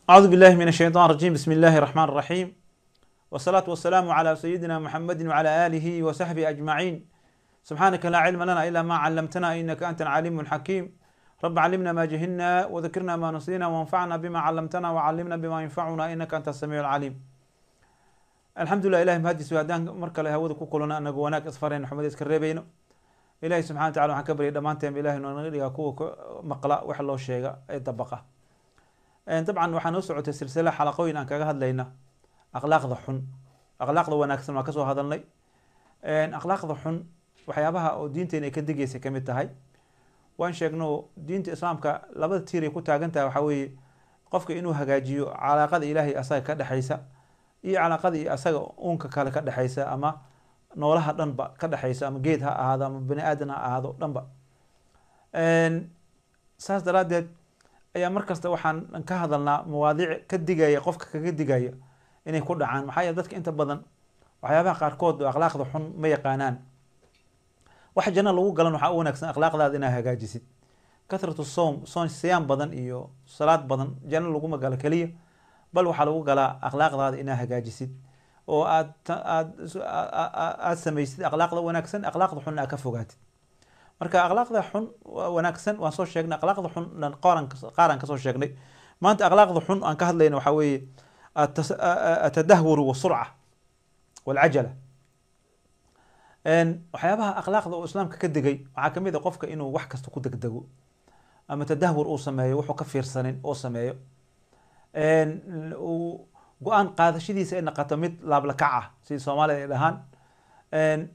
أعوذ بالله من الشيطان الرجيم. بسم الله الرحمن الرحيم، والصلاة والسلام على سيدنا محمد وعلى آله وصحبه أجمعين. سبحانك لا علم لنا إلا ما علمتنا إنك أنت العليم الحكيم. رب علمنا ما جهلنا وذكرنا ما نسينا وانفعنا بما علمتنا وعلمنا بما ينفعنا إنك أنت السميع العليم. الحمد لله إلهي مهدي سوادان مركا له هود كوكلنا أنك وناك إصفارين محمد إسكريبينو إلهي سبحانه وتعالى وحن كبري دمانتهم إلهي نغير كو مقلا وحلو الشيء يطبقه. طبعا waxaan u socotay silsila xalaqooyin aan kaga hadlayna akhlaaqda xun, akhlaaqda wanaagsan waa kasoo hadalnay. Akhlaaqda xun waxyaabaha oo diinteena ay ka digaysa ka mid tahay. Waan sheegno diinta islaamka labada tiir ay ku taagan tahay waxa weeye qofka inuu hagaajiyo calaaqada ilaahay asaga ka dhaxaysa iyo calaaqada asaga uunka kale ka dhaxaysa ama noolaha dhanba ka dhaxaysa ama geed ha ahaado ama bani aadan ha ahaado dhanba. saas daraadeed ayaa markasta waxaan ka hadalnaa mawaadiic ka digaya qofka kaga digaya inay ku dhacaan. maxaa yeelay dadka inta badan waxyaabaha qaarkood oo akhlaaqda xun ma yaqaanaan. waxa janno lagu galan waxaa u wanaagsan akhlaaqdaada inaad hagaajisid. kathratu soom siyaam badan iyo salaad badan janno laguma galo keliya, bal waxaa lagu galaa akhlaaqdaada inaad hagaajisid oo aad samaysid akhlaaqda wanaagsan, akhlaaqda xunna aad ka fogaatid. marka akhlaaqda xun wanaagsan waan soo sheegnay, akhlaaqda xun qaaran ka soo sheegnay. maanta akhlaaqda xun aan ka hadlayna waxa weeye atadahwuru wasurca walcajala. waxyaabaha akhlaaqda oo islaamka ka digay waxaa kamid a qofka inuu wax kasta ku degdego ama tadahwur uu sameeyo, wuxuu ka fiirsanin oo sameeyo. go-aan qaadashadiisa ay noqoto mid laablakac ah sida soomaalida ay dhahaan.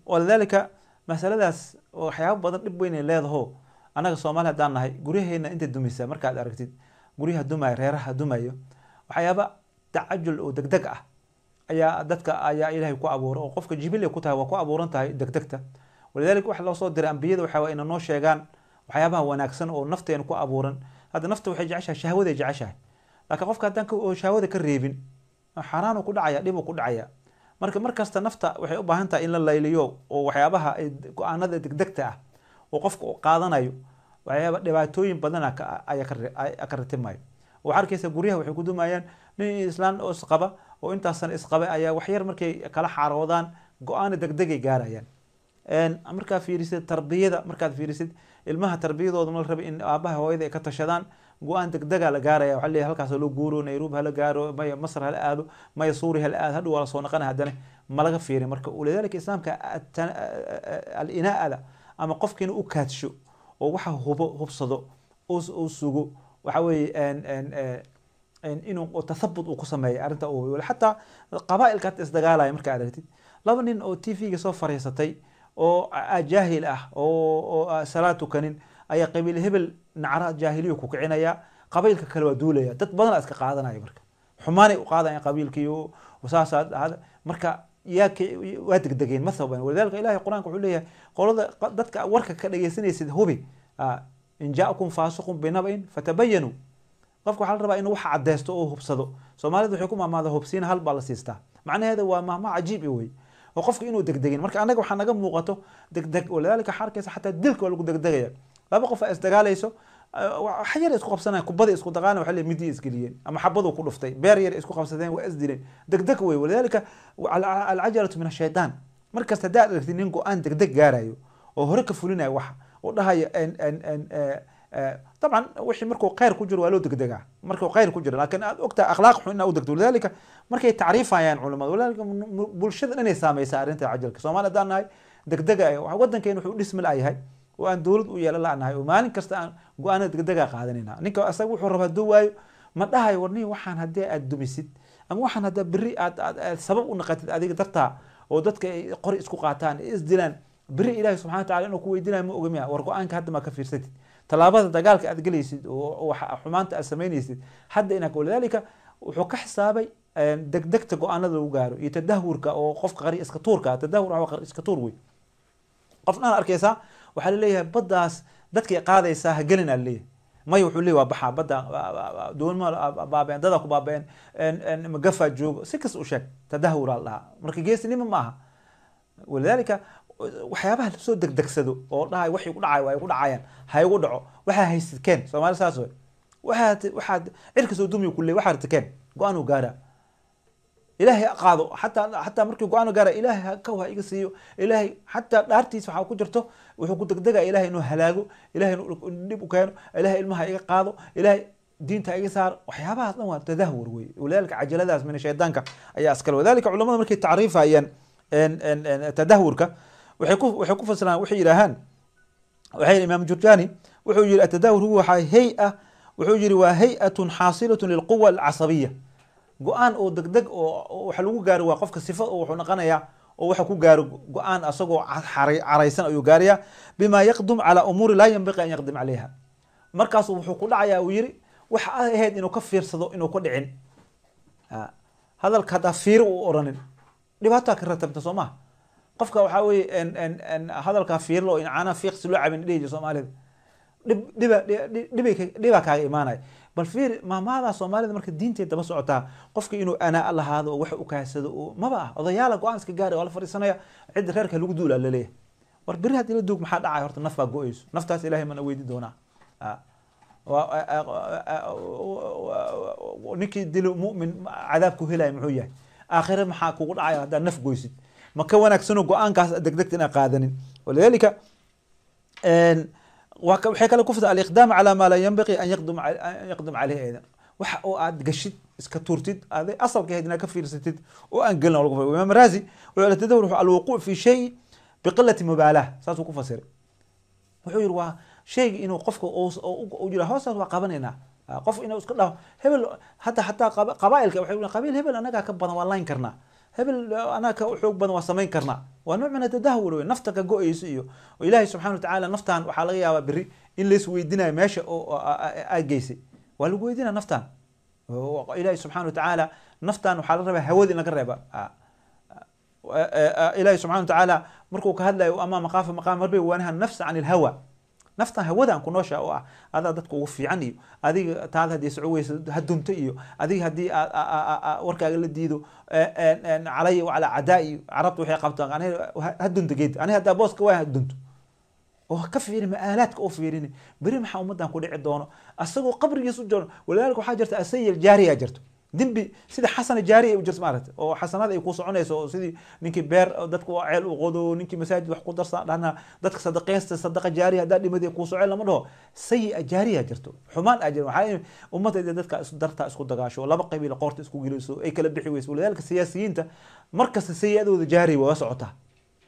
walidaalika masaladaas waxyaaba badan dhib weyn ay leedaho annaga Soomaali haddaan nahay guryaheena inta dumisa markaad aragtid guryaha dumaya, reeraha dumayo, waxyaaba tacajul oo degdeg ah ayaa dadka ayaa ilaahay ku abuuray oo qofka jibil ay ku tahay waa ku abuuran tahay degdegta. walidaalika waxa loo soo diray ambiyada waxa waa inay noo sheegaan waxyaabaha wanaagsan oo nafteena ku abuuran. hadda nafta waxay jeceshahay shahwada, ay jeceshahay, laakiin qofka haddaan shahwada ka reebin xaraan ku dhacaya, dhib ku dhacaya. marka markasta nafta waxay u baahan tahay in la layliyo oo waxyaabaha go-aanada degdegta ah oo qofka uu qaadanayo waxyaaba dhibaatooyin badan ayaa ka ratimayo. waxaa arkaysa guryaha waxay ku dumayaan nin islaan oo isqaba oo intaasan isqaba ayaa waxyar markay kala xaaroodaan go-aana degdegay gaarayaan. markaa fiirisid tarbiyada, markaad fiirisid ilmaha tarbiyadooda ma la raba in aabaha hooyada ay ka tashadaan, go-aan degdega la gaaraya. waxaa leeyahay halkaas loo guuro, Nairobi hala gaaro, maya Masar hala aado, maya Suuriya hala aado, hadhow waa la soo noqona haddana ma laga fiirin. marka walidaalika islaamka al-inaa'ada ama qofka inuu u kaadsho oo waxa hubsado uu sugo waxa weeye inuu tathabut uu ku sameeyo arrinta xataa qabaa'ilka isdagaalaya markaa aragtid laba nin oo TV-ga soo fariisatay oo jaahil ah oo salaad tukanin ayaa qabiil hebel nacra jaahiliyo ku kicinaya, qabiilka kale waa duulaya, dad badan iska qaadanaya. marka xumaanay u qaadayaan qabiilkii oo wasaasaad marka waa degdegeen ma sababan. walidaalika ilaahay quraanka wuxuu leeyahay qolada dadka warka ka dhageysanaysid hubi in jaakum faasiqun binaba'in fatabayanu. qofka waxaa la rabaa inuu wax cadeysto oo hubsado. Soomaalidu waxay ku maamaada hubsiin hal baa la siistaa, macnaheeda waa maama cajiib wey oo qofka inuu degdegin. marka anaga waxaa naga muuqato degdeg. walidaalika xarkaysa xataa dilka waa lagu degdegaya. laba qof ay isdagaalayso wax yar isku qabsanayaan, kubada isku daqaana waxa leeyahay midi isgeliyeen ama xabadu ku dhuftay, beer yar isku qabsadeen waa isdileen, degdeg wey. walidaalika al-ajalatu min ash-shaytaan. markasta haddaad aragtid nin go-aan degdeg gaarayo oo hore ka fulinayo wax oo dhahayo طبعا wixii markuu khayr ku jiro waa loo degdegaa markuu khayr ku jiro, laakiin aad ogtaa akhlaaq xun inaad u degto. walidaalika markay tacriifayaan culimadu, walidaalika bulshada dhan ay saamaysaa arrinta cajalka. Soomaali haddaan nahay degdega wadankeena wuxuu dhismi la'yahay oo aan dowlad u yeelan la'nahay oo maalin kasta aan go-aanada degdega qaadanayna. ninka asaga wuxuu rabaa hadduu waayo ma dhahayo warnihi waxaan haddii aad dumisid ama waxaan haddaa berri aad sabab u naqatid adiga dartaa oo dadka ay qori isku qaataan isdilaan, berri ilaahi subxana wa taala inuu ku weydiinayo ma oga miya war go-aanka hadda ma ka fiirsatid, talaabada dagaalka aad gelaysid oo xumaanta aad samaynaysid hadda inaad. walidaalika wuxuu ka xisaabay degdegta go-aanada lagu gaaro iyo tadahwurka oo qofka qari iska tuurka. tadahwur waa qari iska tuur wey. qofna arkaysaa waxaa laleeyahay baddaas dadkay qaadaysaa ha gelin aa laleeyahay, maya wuxuu leeyahy waa baxaa badda doonma baabeen, dada ku baabeen, magafaa joogo, si kas u sheeg. tadahwur aa la dhahaa, marka geesinimo ma aha. walidaalika waxyaabaha lasoo degdegsado oo dhahay waxay ku dhacay waa ay ku dhacayaan ha igu dhaco waxaa haysid keen. Soomaali saas wey waxaad cirka soo dumiyo kulley waxaad takeen go-aan uu gaaraa ilaahay qaado xataa markii go-aan gaara ilaahay ka iga siiyo ilaahay xataa dhaartiisa waxaa ku jirto wuxuu ku degdega ilaahay inuu halaago ilaahay inuu dhib u keeno ilaahay ilmaha iga qaado ilaahay diinta iga saar waxyaabahaas dhan waa tadahwur wey walidaalika cajaladaas min shaydaanka ayaa iskale wadalika culamada markay tacriifayaan tadahwurka waxay ku fasiraan waxay yidhaahaan waxay imaam jurjani wuxuu yidhi atadahwur huwa hay-a wuxuu yidhi waa hay-atun xaasilatun lilquwa alcasabiya go-aan oo degdeg oo waxa lagu gaaro waa qofka sifa oo wuxuu noqonayaa oo waxa ku gaaro go-aan asagoo caraysan ayuu gaaraya bima yaqdum cala umuuri laa yanbaqi an yaqdim calayha markaas wuxuu ku dhacayaa uu yidhi waxa ahayd inuu ka fiirsado inuu ka dhicin hadalka haddaa fiiro uu oranin dhibaataa ka ratabta soo maha qofka waxaa weye hadalkaa fiirlo oo incaana fiiqsi loo cabin dhihi jir soomaalida dhibaa kaaga imaanaya bal fiir maamahada soomaalida marka diinteed daba socotaa qofka inuu anaa lahaado oo wax u kaasado oo maba ah odayaala go-aan iska gaara waa la fadhiisanaya cidda reerka lagu duulaa laleeyahay war beri haddii la duug maxaa dhacay horta naf baa go-eyso naftaas ilahay mana weydi doonaa ninkii dilo mu'min cadaabku helaya muxuu yahay aakhire maxaa kugu dhacaya haddaad naf goysid ma ka wanaagsano go-aankaas degdegta inaa qaadanin walidalika waxay kale ku fida aliqdaam calaa maa laa yanbaqi an yaqdum caleyhi aydan waxa oo aad gashid iska tuurtid aday asalka ahayd inaad ka fiirsatid oo aan gelin lagu fasiray imaam raazi wuxuu tadawur alwuquuc fi shay biqilati mubaalah saasuu ku fasiray wuxuu yidhi waa shayga inuu qofka uu jira hoostaas waa qabanaynaa qof inuu iska dhaho hebel hataa qabaa'ilka waxay yihiin qabiil hebel anagaa ka badan waa layn karnaa hebel anaga ka xoog badan waa samayn karnaa waa nooc min atadahwur wey nafta ka go-eyso iyo ilaahay subxana watacaala naftan waxaa laga yaabaa beri in lays weydiinayo meesha oo aad geysay waa lagu weydinaya naftan ilaahay subxana watacaala naftan waxaa la rabaa hawada in laga reeba ilaahay subxana watacaala markuu ka hadlayo ama maqaafa maqaam marbay waanaha nafsa can ilhawa naftan hawadan ku noosha oo ah adaa dadka ugu fiican iyo adiga taada haddii soco weysa ha dunto iyo adiga haddii warkaaga la diido calaya wacalaa cadaa iyo carabta waxay qabtaan ha dunto geed aniga haddaa booska waa ha dunto oo ka fiiri ma-aalaadka oo fiirini beri maxaa ummadan ku dhici doono asagoo qabrigiis u joono walidaalika waxaa jirta asayil jaariya jirto dembi sida xasana jaariya u jirto maaragta oo xasanada ay ku soconayso oo sidii ninkii beer dadku ceel u qodo ninkii masaajid wax ku darsa dhana dadka sadaqeysta sadaqa jaariya haddaa dhimadi ku socon lama dhaho sayi jaariya jirto xumaan ajir waxaa ummadayda dadka dartaa isku dagaasho laba qabiil qoorta isku geliso ay kala bixi weyso walidaalika siyaasiyiinta markasta sayi-adooda jaariya waa socotaa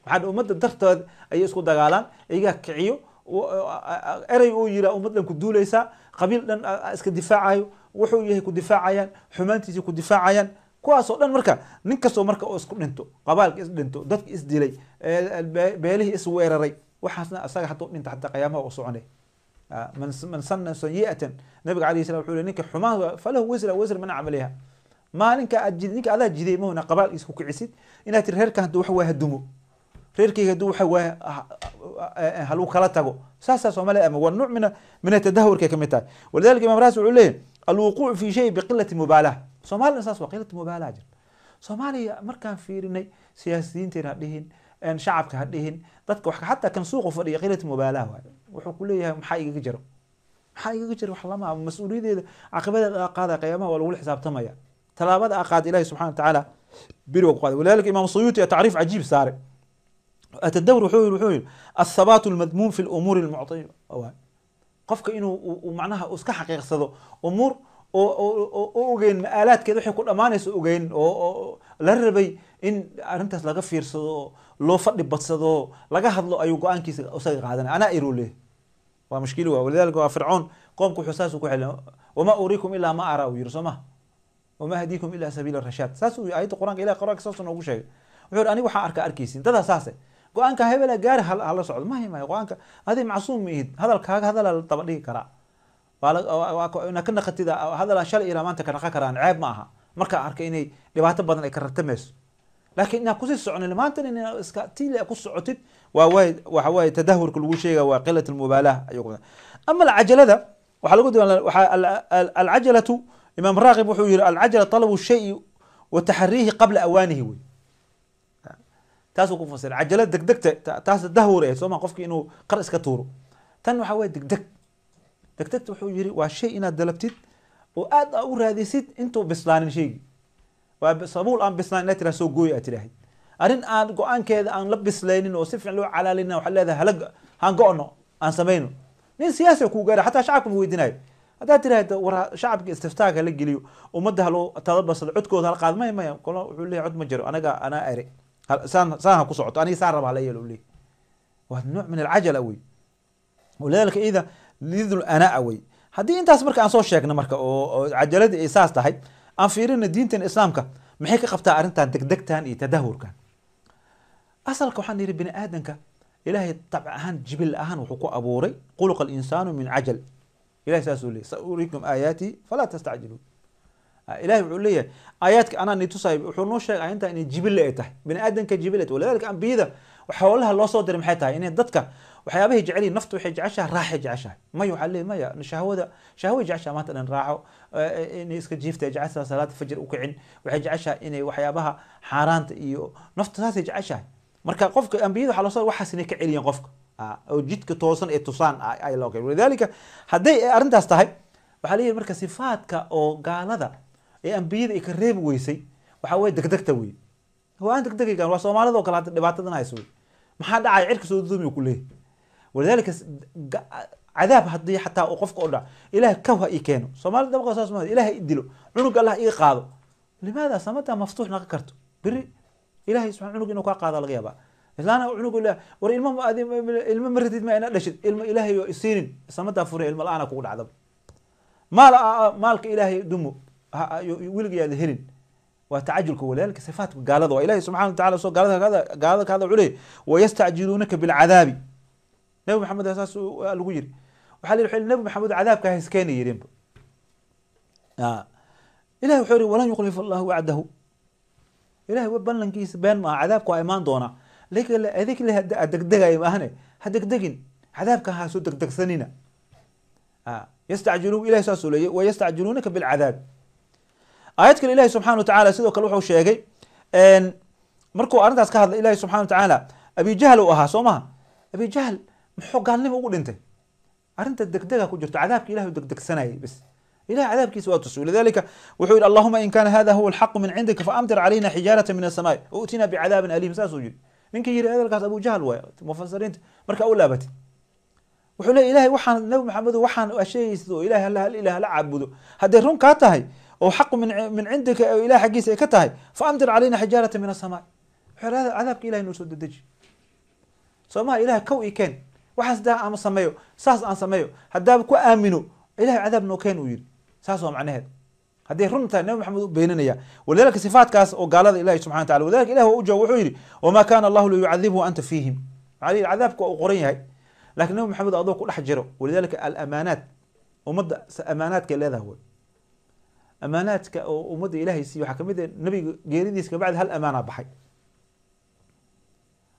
waxaa ummadda darteed ayay isku dagaalaan iyagaa kiciyo erey uu yiraa ummad dhan ku duuleysaa qabiil dhan iska difaacayo wuxuu yahay ku difaacayaan xumaantiisii ku difaacayaan kuwaasoo dhan marka nin kastoo marka oo isku dhinto qabaalka is dhinto dadki is dilay beelihii is weeraray waxaasna asaga hadduu dhinta xataa qiyaamaha u soconay man sanna sayi'atan nabiga alayhi salam wuxuu yihi ninka xumaan falahu wisra man camaliha maalinka ninka adaa jiday mahuna qabaalkiisa ku kicisid inaad tiri reerkan hadduu wax waa hadumo reerkayga hadduu waxa waa haluu kala tago saasaa soomaalida ama waa nuuc min atadahurkay ka mid tahay walidalika imam raasi wuxuu leeyahy alwuquuc fi shay biqilati mubaalah soomaalina saas waa qilati mubaalaha jir soomaaliya markaan fiirinay siyaasiyiinteena ha dhihin shacabka ha dhihin dadka xataa kan suuqa fadhiya qilati mubaalaha waay wuxuu ku leeyahay maxaa igaga jiro wax lama mas-uuliyadeeda caqibadeeda qaada qiyaamaha waa lagula xisaabtamaya talaabada qaada ilahi subxana watacaala biri waa ku qaaday walidalika imam suyuuti tacriif cajiib saare التدور وحول الثبات المذموم في الامور المعطيه قفك انه معناها اسك حقيقسدو امور oo ogeyn maalaadkeeda waxay ku dhamaanayso ogeyn oo la rabay in arintaas laga fiirsado loo fadhi badsado laga hadlo ayuu go'aankiisa usaga qaadanay ana irule waa mushkil waa walidalka waa fircoon qoomku xusaas ku xilay wama uriikum illa ma ara wirsama wama hadiikum illa sabiil ar-rashad saasu ayada quraanka ilaa qaraanka saasu noogu sheegay wuxuu ani waxa arka arkaysin dada saasay go-aanka hebela gaari hala socdo ma himayo go-aanka adii macsuum mihid hadalkaaga hadala daba dhigi karaa waa ka naqatida hadalaan shalay ilaa maanta ka naqan karaan ceeb ma aha markaa arka inay dhibaato badan ay ka ratamayso laakiin inaad kusii soconin maanta in iska tiile ku socotid waxa waaye tadahurka lagu sheega waa qilat almubaalah ayuu ama alcajalada waxaa lagu diiwaan alcajalatu imaam raaqib wuxuu yiri alcajala talabu shay wa taxariihi qabla awaanihi wey taasuu ku fasira cajalad degdegta taas dahwur ee sooma qofkii inuu qar iska tuuro tan waxa way degdeg degdegta wuxuu yiri waa shay inaad dalabtid oo aad u raadisid intuu bislaanin shaygi waa sabuul aan bislaan inaad tiraa soo gooy aad tiraahid arrin aan go-aankeeda aan la bislaynin oo si fiican loo calaalina waxaa leedahay halag haan go-no aan samayno nin siyaasi kuu gaara xataa shacabka ma weydinayo haddaad tiraahda war shacabka istiftaaga la geliyo ummadda haloo talabasado codkooda hala qaad maya kolo wuxuu leeyahay cod ma jiro anaa ere saan ha ku socoto aniga saan raba hala yeelo leeyahay waa nooc min alcajala wey walidaalika ida lidul anaa wey haddii intaas marka aan soo sheegno marka oo cajaladii ay saas tahay aan fiirina diintan islaamka maxay ka qabtaa arrintan degdegtan iyo tadahurkan asalka waxaan yidhi bini aadanka ilaahay dabc ahaan jibil ahaan wuxuu ku abuuray khuluqa alinsaanu min cajal ilahay saasuu leeyahy sauriikum aayaati falaa tastacjiluun ilahay wuxuu leeyahay aayaadka anaa nitusay wuxuu noo sheegay arrintaa inay jibille ay tahay bini aadanka jibille walidaalika ambiyada xoolaha loo soo diray maxay tahay inay dadka waxyaabahay jeceliin naftu waxay jeceshahay raaxay jeceshahay maya waxaa leeyahy maya shahway jeceshahay maanta dhan raaxo inay iska jiifta ay jeceshahay salaada fajr u kicin waxay jeceshahay inay waxyaabaha xaaraanta iyo nafta saasay jeceshahay marka qofka ambiyada waxaa loo soo waxaas inay ka celiyeen qofka oo jidka toosan ee tusaan ay loo keen walidaalika hadday arrintaas tahay waxaa leeyahy marka sifaadka oo gaalada ee ambiyada ay ka reebi weysay waxaa weye degdegta wey waa aan degdegaygan waa soomaalida oo kale hadda dhibaatadan hayso wey maxaa dhacaya cirka soo duumi ku leeyahy walidaalika cadaab haddii xataa uu qofka u dhaco ilaah kaw ha ii keeno soomaalida dabqa saas ma ilaah i dilo cunug allah iga qaado limaada samada maftuux naqa karto beri ilahay subxaan cunug inuu kaa qaado laga yaabaa islaana cunug war ilmo ma radid ma ina dhashid ilmo ilaahay oo isiinin samadaa fure ilmo la-aana kugu dhacdaba maalka ilaahay dumo weligayaada helin waa tacajulka walidaalika sifaatka gaalada waa ilahay subxana watacala soo gaalada ka hadla wuxuu leeyahy wayastacjiluunaka bilcadaabi nabi maxamed saas lagu yiri waxaa la yidhi nabi maxamed cadaabka hayskeena yirinba ilahay wuxuu yidhi walan yukhlifa allahu wacdahu ilahay ballankiisa been maaha cadaabka waa imaan doonaa adig le degdegaya maahane ha degdegin cadaabka ha soo degdegsanina yastacjiluun ilahay saasuu leeyay wayastacjiluunaka bilcadaab aayad kale ilahi subxana watacala sidoo kale wuxuu sheegay markuu arrintaas ka hadlay ilahi subxana watacaala abi jahl uu ahaa soo maha abi jahl muxuu gaalnimo ugu dhintay arrinta degdega ku jirto cadaabka ilahi degdegsanayay bas ilahi cadaabkiisa waa tusay lidalika wuxuu yihi allahuma in kana hada huwa alxaqu min cindika faamtir calayna xijaarata min asamaai uutina bicadaabin aliim saasuu yiri ninkii yiri hadalkaas abu jahl waay mufasiriinta marka u laabatay wuxuu leeyahy ilahay waxaan nabi maxamed waxaan sheegaysid oo ilahay hal ilaah la caabudo hadday run kaa tahay oo xaqu min cindika oo ilahay xaggiisa ay ka tahay faamtir calayna xijaarata min asamaai wuxuu leeyahay cadaabka ilahay noo soo dedeji soomaha ilahay kow ii keen waxaas daa aan sameeyo saas aan sameeyo haddaaba ku aamino ilahay cadaab noo keen uu yiri saas waa macnaheed hadday run tahay nabi maxamed u beeninaya walidaalika sifaatkaas oo gaalada ilahi subxana watacala walidalika ilah u jawaab wuxuu yidhi wamaa kana allahu liyucadibhu anta fiihim maxaa yidhi cadaabka waa uu qoran yahay laakiin nabi maxamed adoo ku dhex jiro walidalika alamaanaat ummadda amaanaadkay leedahay wey amaanaadka oo ummadda ilahay siiyo waxaa kamid ah nabiga geeridiisa kabacdi hal amaana baxay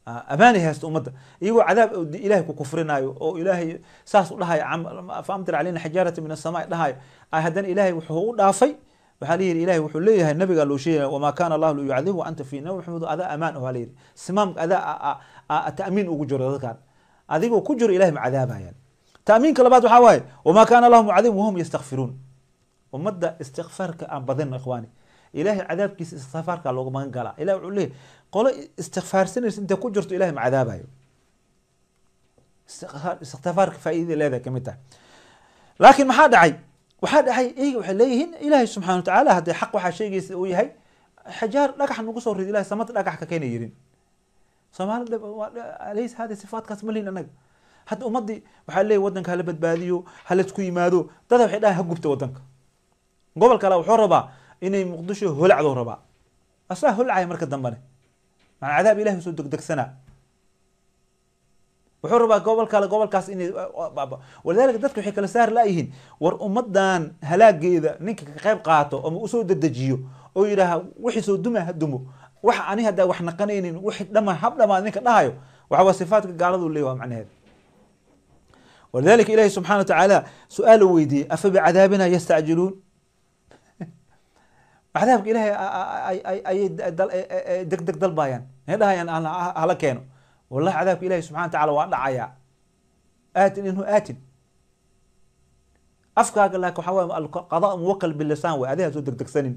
amaanay haysta ummadda iyagoo cadaab ilahay ku kufrinaayo oo ilaahay saas u dhahayo faamtir calayna xijaarata min asamaai dhahayo haddana ilahay wuxuu u dhaafay waxaa la yidhi ilahay wuxuu leeyahay nabigaa loo sheegaya wamaa kana allahu liyucadibu anta fi nabi maxamed adaa amaan oh la yidhi simaamka adaa ta'miin ugu jiro dadkan adigoo ku jiro ilahay ma cadaabayaan ta'miinka labaad waxaa waaye wamaa kana allahu mucadibu wahum yastakfiruun ummadda istikfaarka aan badin ikhwaani ilahay cadaabkiisa istikfaarka looga magan galaa ilahi wuxuu leeyahy qolo istikfaarsanaysa intay ku jirto ilahay ma cadaabayo istikfaarka faa'iidada leedahay kamid tahay laakiin maxaa dhacay waxaa dhacay iyaga waxay leeyihiin ilahay subxana watacaala hadday xaq waxaa sheegaysa uu yahay xajaar dhagax nagu soo rid ilahay samada dhagax ka keena yirin soomaalida alaysa hada sifaatkaas ma lihin anaga hadda ummadii waxaa leeyahy wadanka hala badbaadiyo hala isku yimaado dada waxay dhahay ha gubta wadanka gobol kale wuxuu rabaa inay muqdisho holacdo rabaa asaa holcaya marka dambane maca cadaab ilahi soo degdegsanaa wuxuu rabaa gobolkaas inay walidalika dadka waxay kala saar laayihiin war ummadan halaageeda ninka ka qayb qaato ama usoo dedejiyo oo yidhaaha wixii soo duma ha dumo waxa ani haddaa wax naqanaynin wixii hab dhamaad ninka dhahayo waxa waa sifaatka gaaladu leeyahy waa macnaheed walidalika ilahi subxana watacaala su-aal u weydiiyey afa bicadaabina yastacjiluun cadaabka ilahay ayay degdeg dalbayaan ay dhahayaan hala keeno wallahi cadaabka ilahi subxana watacala waa dhacayaa aatin inhu aatin afkaaga laakiin waxaa waaye alqadaa muwakal bilisaan way adiga hasoo degdegsanin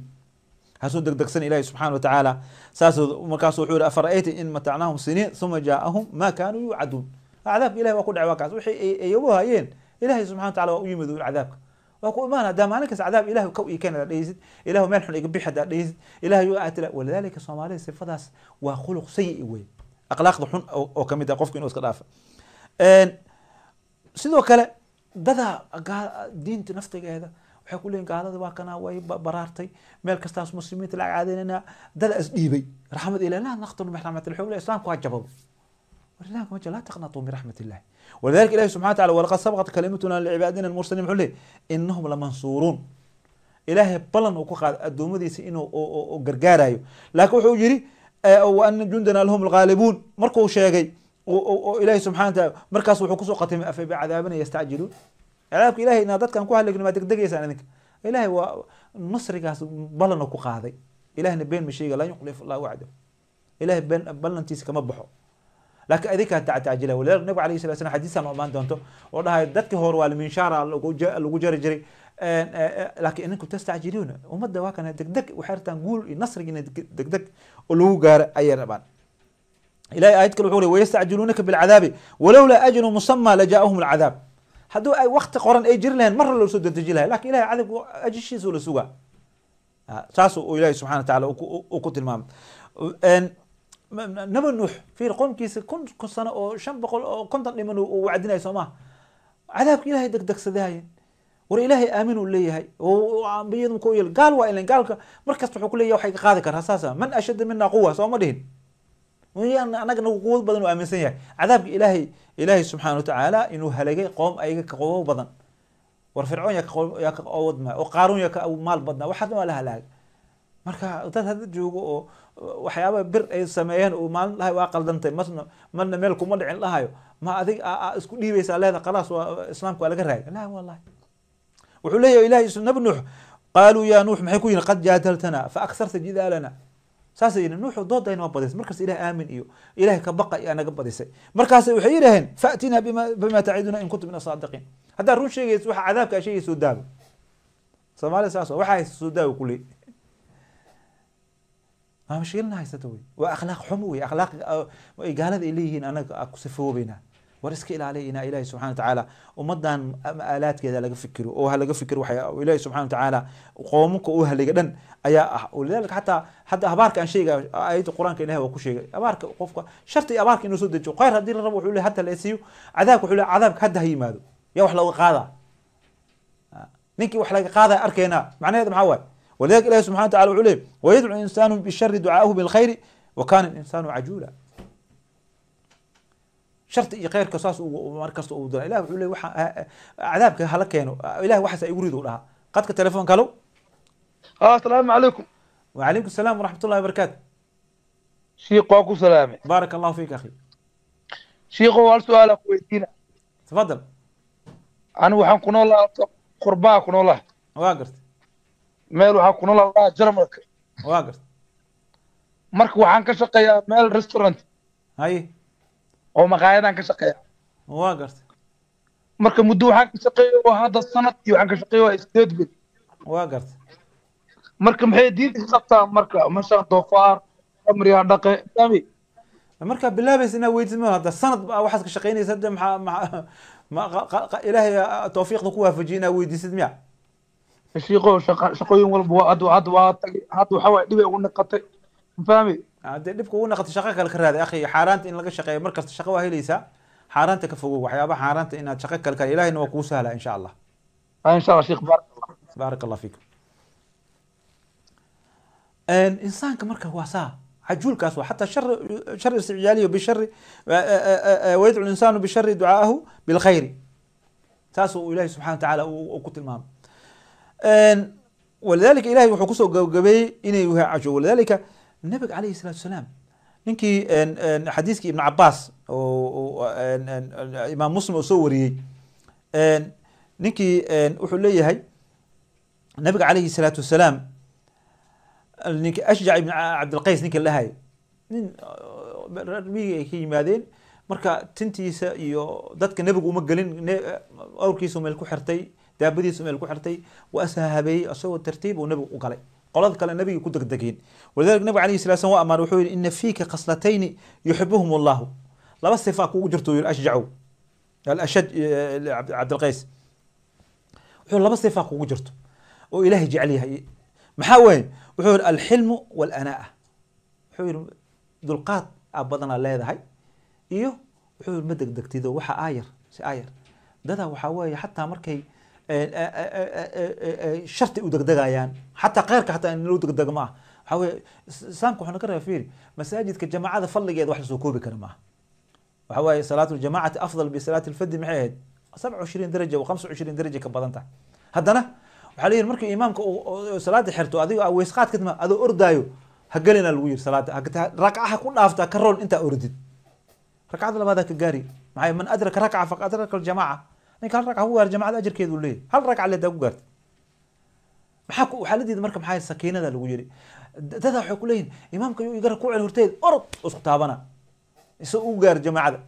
hasoo degdegsan ilaahi subxaana watacaala saasuu markaasu wuxuu yihi afara'ayta in matacnaahum siniin uma jaaahum ma kaanuu yuucaduun cadaabka ilahi waa ku dhacay waa kaas wixii ay ugu hayeen ilahi subxana watacala waa u yimid cadaabka waa ku imaan hadaa maalin kasta cadaab ilahi kow ii keen hadaad dheheysid ilahu meel xun iga bix hadaad dheheysid ilahi yu aatila walidalika soomaalida sifadaas waa khuluq sayi wey akhlaaqda xun oo kamid ah qofku inuu iska dhaafa sidoo kale dada diinta naftigeeda waxay ku leeyihin gaalada waa kana way baraartay meel kastaas muslimiinta la caadaynayna dada is dhiibay raxmad ilahi laa naqtanu min raxmat illahi wuxuu islaamku waa jabado ولله وجه لا تقنطوا من رحمة الله ولذلك الله سبحانه وتعالى ولقد سبقت كلمتنا لعبادنا المرسلين حله إنهم لمنصورون إلهي بلن وكقاد الدومديس إنه غرغارايو لكن وحو جري وأن جندنا لهم الغالبون مركو شيغي وإلهي سبحانه وتعالى مركز وحو كسو قتم أفي بعذابنا يستعجلون عذابك إلهي إن ددكان كو هلك ما دغدغيسان انك إلهي ونصركاس بلن وكقاداي إلهي بين مشيغا لا يخلف الله وعده إلهي بلنتيس كما بخو لكن أذيك تعجله ولا النبي عليه الصلاة والسلام حديثا وما دونته وده دتك هو والمنشار اللي جري لكن إنكم تستعجلون ومدة واكنا دك وحرت نقول نصر دك ولو جار أي ربان إلى آيات كل حوري ويستعجلونك بالعذاب ولولا أجل مسمى لجاءهم العذاب هدو أي وقت قرن أي جري لهن مرة لو سد تجيلها لكن إلهي عذاب أجي شيء سوى سوى ساسو إلهي سبحانه وتعالى وقت المام نبي نوح في قوم كيس كن سنة أو شن بقول أو كنت لمن وعدنا يسماه عذاب إلهي دك سداين ور آمنوا لي هاي وعم بيضم كويل قال وإن قال مركز تحكوا لي وحي قاذك رصاصة من أشد منا قوة سو مدين وهي أنا قوة بدن وأمن سيء عذاب إلهي سبحانه وتعالى إنه هلقي قوم أي قوة بدن ورفرعون يك قوة ما وقارون يك أو مال بدنا واحد ما له هلاك marka dad hadda joogo oo waxyaabo bir ay sameeyeen oo maalin lahay waa qaldantay marna meel kuma dhicin lahayo ma adig isku dhiibaysa leeda qalaas waa islaamku waa laga raayay la wallahi wuxuu leeyahay ilaahay nabi nuux qaaluu ya nuux maxay ku yihiin qad jaadaltana fa aktharta jidaalana saasay nuux doodayna waa badisay markaas ilaahay aamin iyo ilaahay ka baqa iyo anaga badisay markaas waxay yiraahdeen faatina bima ta'iduna in kuntum min as-sadiqin hadda run sheegayso waxa cadaabka sheegayso daabo Soomaaliya saas waxa soo daawo kulli ما مشكلنا هاي ستوي وأخلاق حموي أخلاق قال هذا إليه أنا أكسفه بينا ورسك إلى علينا إلهي سبحانه وتعالى ومدان آلات كذا لقى فكروا أو هلقى فكر وحياة وإلهي سبحانه وتعالى قومك أو هلقى أيا ولذلك حتى أبارك عن شيء آية القرآن كأنها وكل شيء أبارك قفك شرط أبارك إنه سود غير هدي الرب وحول حتى الأسيو عذابك وحول عذابك هذا هي ماذا يا وحلا قاضى نيكي وحلا قاضى أركينا معناه هذا محاول ولذلك الله سبحانه وتعالى عليه ويدعو الإنسان بالشر دعاءه بالخير وكان الإنسان عجولا شرط غير قصاص ومركز ودعاء إله عليه عذابك هلك كانوا إله واحد يريد لها قد كتلفون قالوا السلام عليكم. وعليكم السلام ورحمة الله وبركاته. شيخ واكو سلامة. بارك الله فيك أخي. شيخ هو سؤال أخويتنا. تفضل. أنا وحن كنا الله قربا كنا الله. واقرت. meel waxaa ku nool Jarmalka waa gart marka waxaan ka shaqeeyaa meel restaurant hay oo maqaayadan ka shaqeeyaa waa gart marka muddo waxaan ka shaqeeyaa hadda sanad iyo waxaan ka shaqeeyaa sideed bil waa gart marka maxay diinta ka qabtaa marka masha doofaar amriya dhaqe tabi marka bilaabays inaa weydiismo hadda sanad waxaad ka shaqeynaysaa ilaahay tawfiiqda ku waafajiyay weydiisid miya الشيخو شقوين والبوا هادو حواي دبي ونقطي فاهمي هادي دبك ونقطي شقه كل كراد اخي حارانت ان لغا شقيه markasta shaqo waa helaysa حارانت ka fogow waxyaaba حارانت inaad shaqo kale kale ilaahina waa ku sahla in sha Allah ان شاء الله شيخ بارك الله فيك ان انسانك marka waa saa عجولكاس وحتى شر استعجاليه بالشر ويدعو الانسان بالشر دعاءه بالخير تاسو الهي سبحانه وتعالى وكتلمام ولذلك إلهي وحكسه جبي إنه يوها عجو ولذلك النبي عليه الصلاة والسلام نكي حديثك ابن عباس إمام مسلم وصوري نكي أحليه هاي النبي عليه الصلاة والسلام نكي أشجع ابن عبد القيس نكي لهاي ربي كي مادين marka tintiisa iyo dadka nabigu uma galin awrkiisu meel ku xirtay daabadiisu meel ku xirtay waa ashaabay asagoo tartiib uu nabigu u galay qolada kale nabiga ku degdegeen walidaalika nabiga calayhi salatu wasallam waa amaar wuxuu yidhi ina fiika khaslatayni yuxibuhum allahu laba sifa kugu jirto yidhi ashjacu alashaj cabdilqays wuxuu laba sifa kugu jirto oo ilaahay jecel yahay maxaa weeye wuxuu yidhi alxilmu walanaa wuxuu yidhi dulqaad aa badanaa leedahay iyo wuxuu yidhi ma degdegtido waxa aayar si aayar dadaa waxaa weeye xataa markay sharti u degdegayaan xataa kheyrka xataa in loo degdego ma aha waxaa weeye islaamka waxaa naga rabaa fiiri masaajidka jamaacada fadligeeda wax lasoo koobi kara maaha waxaa waaye salaatu ljamaacati afdal bisalaati lfadi maxay ahayd 27 daraja و 25 daraja ka badan tahay haddana waxaa la yidhi markii imaamka salaada xirto adiga weysqaad kadima adoo ordaayo ha gelina lagu yidhi salaada ragcaha ku dhaaftaa ka rool intaa ordid ragcada labaadaa ka gaari maxay man adraka ragca faqad adraka aljamaaca ninka hal ragca ku gaar jamacada ajarkeedu leeyahay hal ragca leedaa ku gaartay waxaa la diiday marka maxay sakiinada lagu yidhi dadaa waxay ku leeyihin imaamka yuu igara ku cel horteed orod isku taabana isa u gaar jamaacada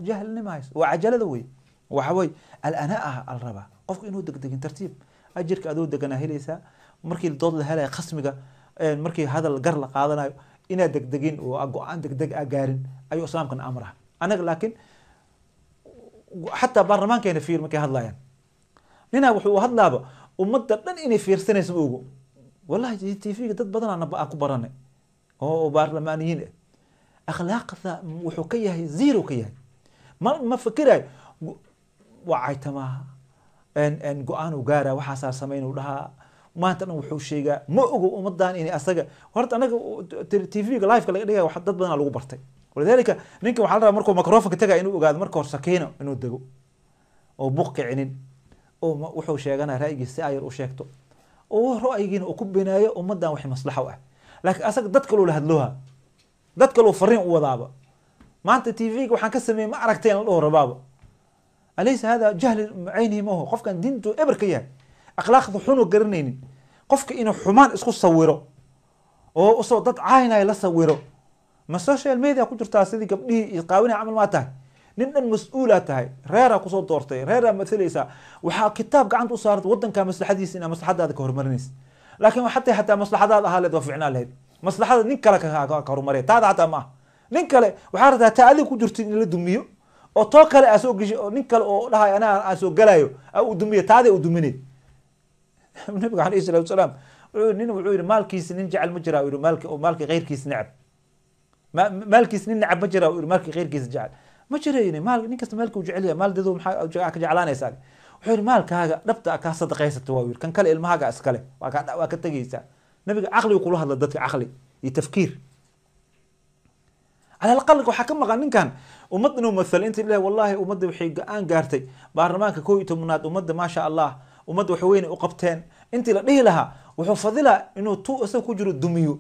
jahilnima hayso waa cajalada wey waxa wey alanaa al rabaa qofku inuu degdegin tartiib ajirka adoo deganaa helaysaa markii dood la helaya khasmiga markii hadal gar la qaadanayo inaad degdegin oo go-aan degdeg a gaarin ayuu islaamkan amraha anaga laakiin xataa baarlamaankeena fiir markay hadlayaan ninaa wuxuu hadlaaba ummadda dhan inay fiirsanayso ma ogo wallahi tvga dad badan aan ku baranay oo baarlamaaniyiin ah akhlaaqda wuxuu ka yahay zero ka yahay ma fikirayo waa caytamaha go-aan u gaara waxaasaa samayn u dhahaa maanta dhan wuxuu sheegaa ma ogo ummadan inay asaga horta anaga tvga liveka laga dhigaya dad badanaa lagu bartay walidaalika ninka waxaa la rabaa markuu microfonka tagaya inuu ogaado marka hor sakiino inuu dego oo buq kicinin oo wuxuu sheeganaya ra'yigiisa si ayar u sheegto oo ra'yigiina uu ku binaayo ummadan wixii maslaxa u ah laakiin asaga dad kaloo la hadlooha dad kaloo fariin u wadaaba maanta tvga waxaan ka sameeyey ma aragteen la dhaho rabaaba alaysa hada jahli caynihi maaho qofkan diintu eber ka yahay akhlaaqda xunu garanaynin qofka inuu xumaan isku sawiro oo usoo dad caynaya la sawiro ma social media ku jirtaa sidii gabdhihii isqaawinaya camal maa tahay nin dhan mas-uulaa tahay reeraa kusoo doortay reeraa mathalaysaa waxaa kitaab gacanta u saarta wadankaa maslaxadiisa inaa maslaxadaada ka horumarinaysa laakiin xataa maslaxadaada ahaa leed waa ficnaa lahayd maslaxada nin kale ka horumariya taada xataa ma aha nin kale waxaa rabtaa taa adiga ku jirta in la dumiyo oo too kale aa soo geshay oo nin kale oo dhahay anaa aan soo galayo u dumiyo taada u dumineed nabiga alayhi salatu wasalaam nin wuxuu yidhi maalkiisi nin jecel ma jiraa yidhi maalki keyrkiis necab maalkiis nin necab ma jiraa yidhi maalki keyrkiis jecel ma jira maal nin kasta maalka uu jecel yahay maal dadu maxaa ka jeclaanaysaa wuxuu yidhi maalkaaga dhabta kaa sadaqaysato waa yidhi kan kale ilmahaaga iskale waa ka tegaysaa nabiga caqligu kula hadla dadka caqli iyo tafkiir على الأقل waxaa ka maqan ninkan ummad inuu mathal inta ilaahay wallahi ummadda waxay go'aan gaartay baarlamaanka 11aad ummadda ma sha Allah ummadda wax weyn u qabteen intii la dhihi lahaa wuxuu fadila inuu isaga ku jiro dumiyo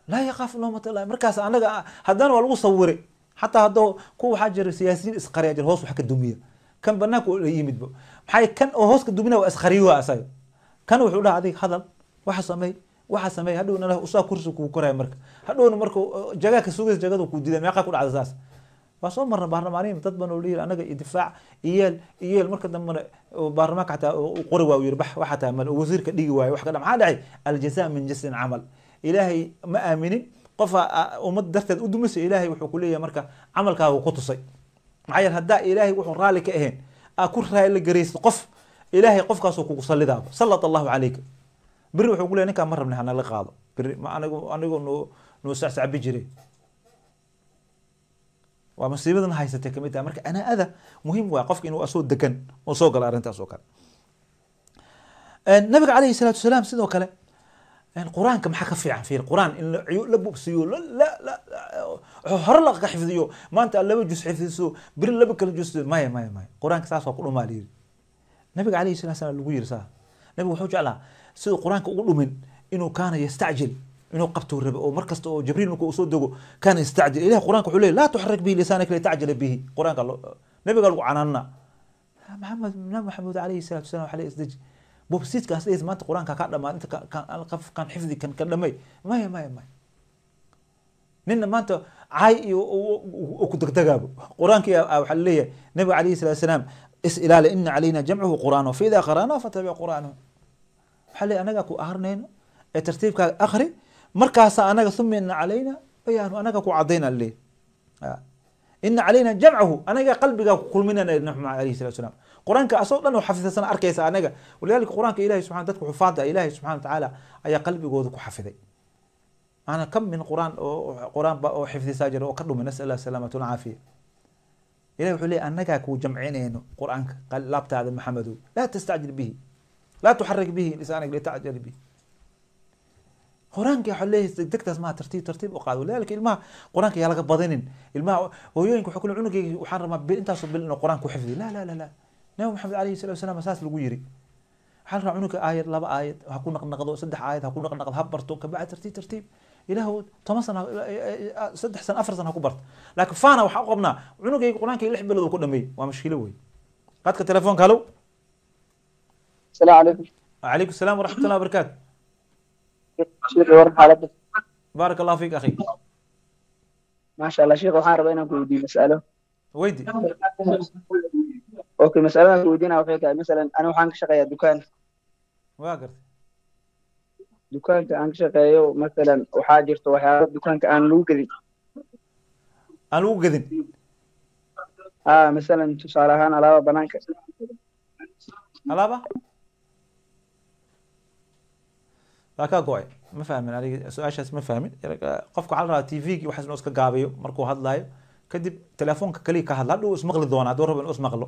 la yaqaf lawmat Allah markaas anaga haddana waa lagu sawiray xataa hadoo ku waxa jira siyaasiyiin isqariya jir hoos wax ka dumiya kan banaanka la yimidba maxay kan oo hoos ka dumina waa isqariyo asaga kan wuxuu dhahay adig hadal waxa sameey hadhowna lah usaa kursi ku koray marka hadhowna markuu jagaaka suugays jagada ku diiday meeqa ku dhacday saas waa soo marna baarlamaaniin dad ban oo leeyahay anaga idifaac iyeel marka dambe baarlamaanka xataa qori waa yiri bax waxa taa mal wasiirka dhigi waayo wax ka maxaa dhacay aljazaa min jinsin amal ilaahay ma aaminin qof ummad darteed u dumisay ilaahay wuxuu ku leeyahay marka camalkaaga ku tusay maxay hadaa ilaahay wuxuu raali ka ahayn ku raali gareysto qof ilaahay qofkaas uu kugu salidaa sallallahu alayka biri wuxuu ku leeyahay ninka ma rabnay hana la qaado biri ma anigu noo sacsabi jiray waa masiibadan haysatay kamid ah marka ana ada muhiim waa qofka inuu asoo degan oo soo gala arintaas oo kale nabiga calayhi salaatu wasalaam sidoo kale quraanka maxaa ka fiican fiir quraan in la bogsiyo la hor la xifdiyo maanta laba juz xifdiso biri laba kala juz maya quraanka saas waa ku dhumaaliyo nabiga calayhi salaatu wasalaam lagu yirsaa nabiga wuxuu jeclaa sidoo quraanka ugu dhumin inuu kaana yastacjil inuu qabto rabo oo markasta oo jibriil markuu soo dago kaana yastacjil ilaahay quraanka wuxuu leeyahay la tuhrik bihi lisanaka litacjil bihi quraanka nabiga lagu canaanna maxamed calayhi salaatu wasalaam waxa la isdaji bobsiidkaas leeyahay maanta quraanka ka dhamaan inta kan xifdi kan dhamay maya ninna maanta caay iyo ku degdegaabo qur-aankii waxaa leeyahay nabiga calayhi salatu wasalaam is ilaali ina calayna jamcuhu qur'aanahu fa idaa qara'naa fatabic qur'aanahu waxaa leeyahay anagaa ku akrinayno ee tartiibkaaga akri markaasa anaga uma ina calayna bayaanu anaga ku cadayna leeyahay ina calayna jamcahu anaga qalbigaa ku kulminana nabi maxamed alayhi salatu wasalaam qur-aanka asoo dhan oo xafidsan arkaysa anaga walidaalika qur-aanka ilahi subxana dadka xufaada ilahi subxana watacaala ayaa qalbigooda ku xafiday أنا كم من قرآن أو حفظ ساجر أو كرم نسأل الله السلامة والعافية إلهي وحولي أنك أكو جمعين قرآن قال لا بتاع محمد لا تستعجل به لا تحرك به لسانك لتعجل به قرآنك حولي دكتس ما ترتيب وقالوا لذلك الماء قرآنك يا لك بضنين الماء ويوينك حكون عنك وحرم أنت صب لنا قرآنك وحفظي لا نبي محمد عليه الصلاة والسلام أساس الويري حال عنك آية لا آية هكون نقض صدح آية هكون نقض هبرتو كبعد ترتيب إله تمسنا صدح سنة أفر سنة كبرت لكن فانا وحقبنا عنك القرآن كي يلحب بلده كله مي ومشكلة وي قد كتلفون هلو السلام عليكم. وعليكم السلام ورحمة الله وبركاته. شيخ ورحمة حالك. بارك الله فيك أخي. ما شاء الله شيخ وحان ربنا كودي مسألة. ويدي. أوكي مسألة كودينا وفيك مثلا أنا وحان شقيا دكان. واقر. دكان كأنك شقيا مثلا وحاجرت وحاجر دكان كأن لوجدي. الوجدين. مثلا تصالحان على بنانك. alaaba waa kaa go-ay ma fahmin aniga su-aashaas ma fahmin qofka waxaa la rabaa tvgii waxaas inuu iska gaabiyo markuu hadlaayo kadib telefoonka kaliya ka hadla hadhuu ismaqli doona hadduu rabo inuu ismaqlo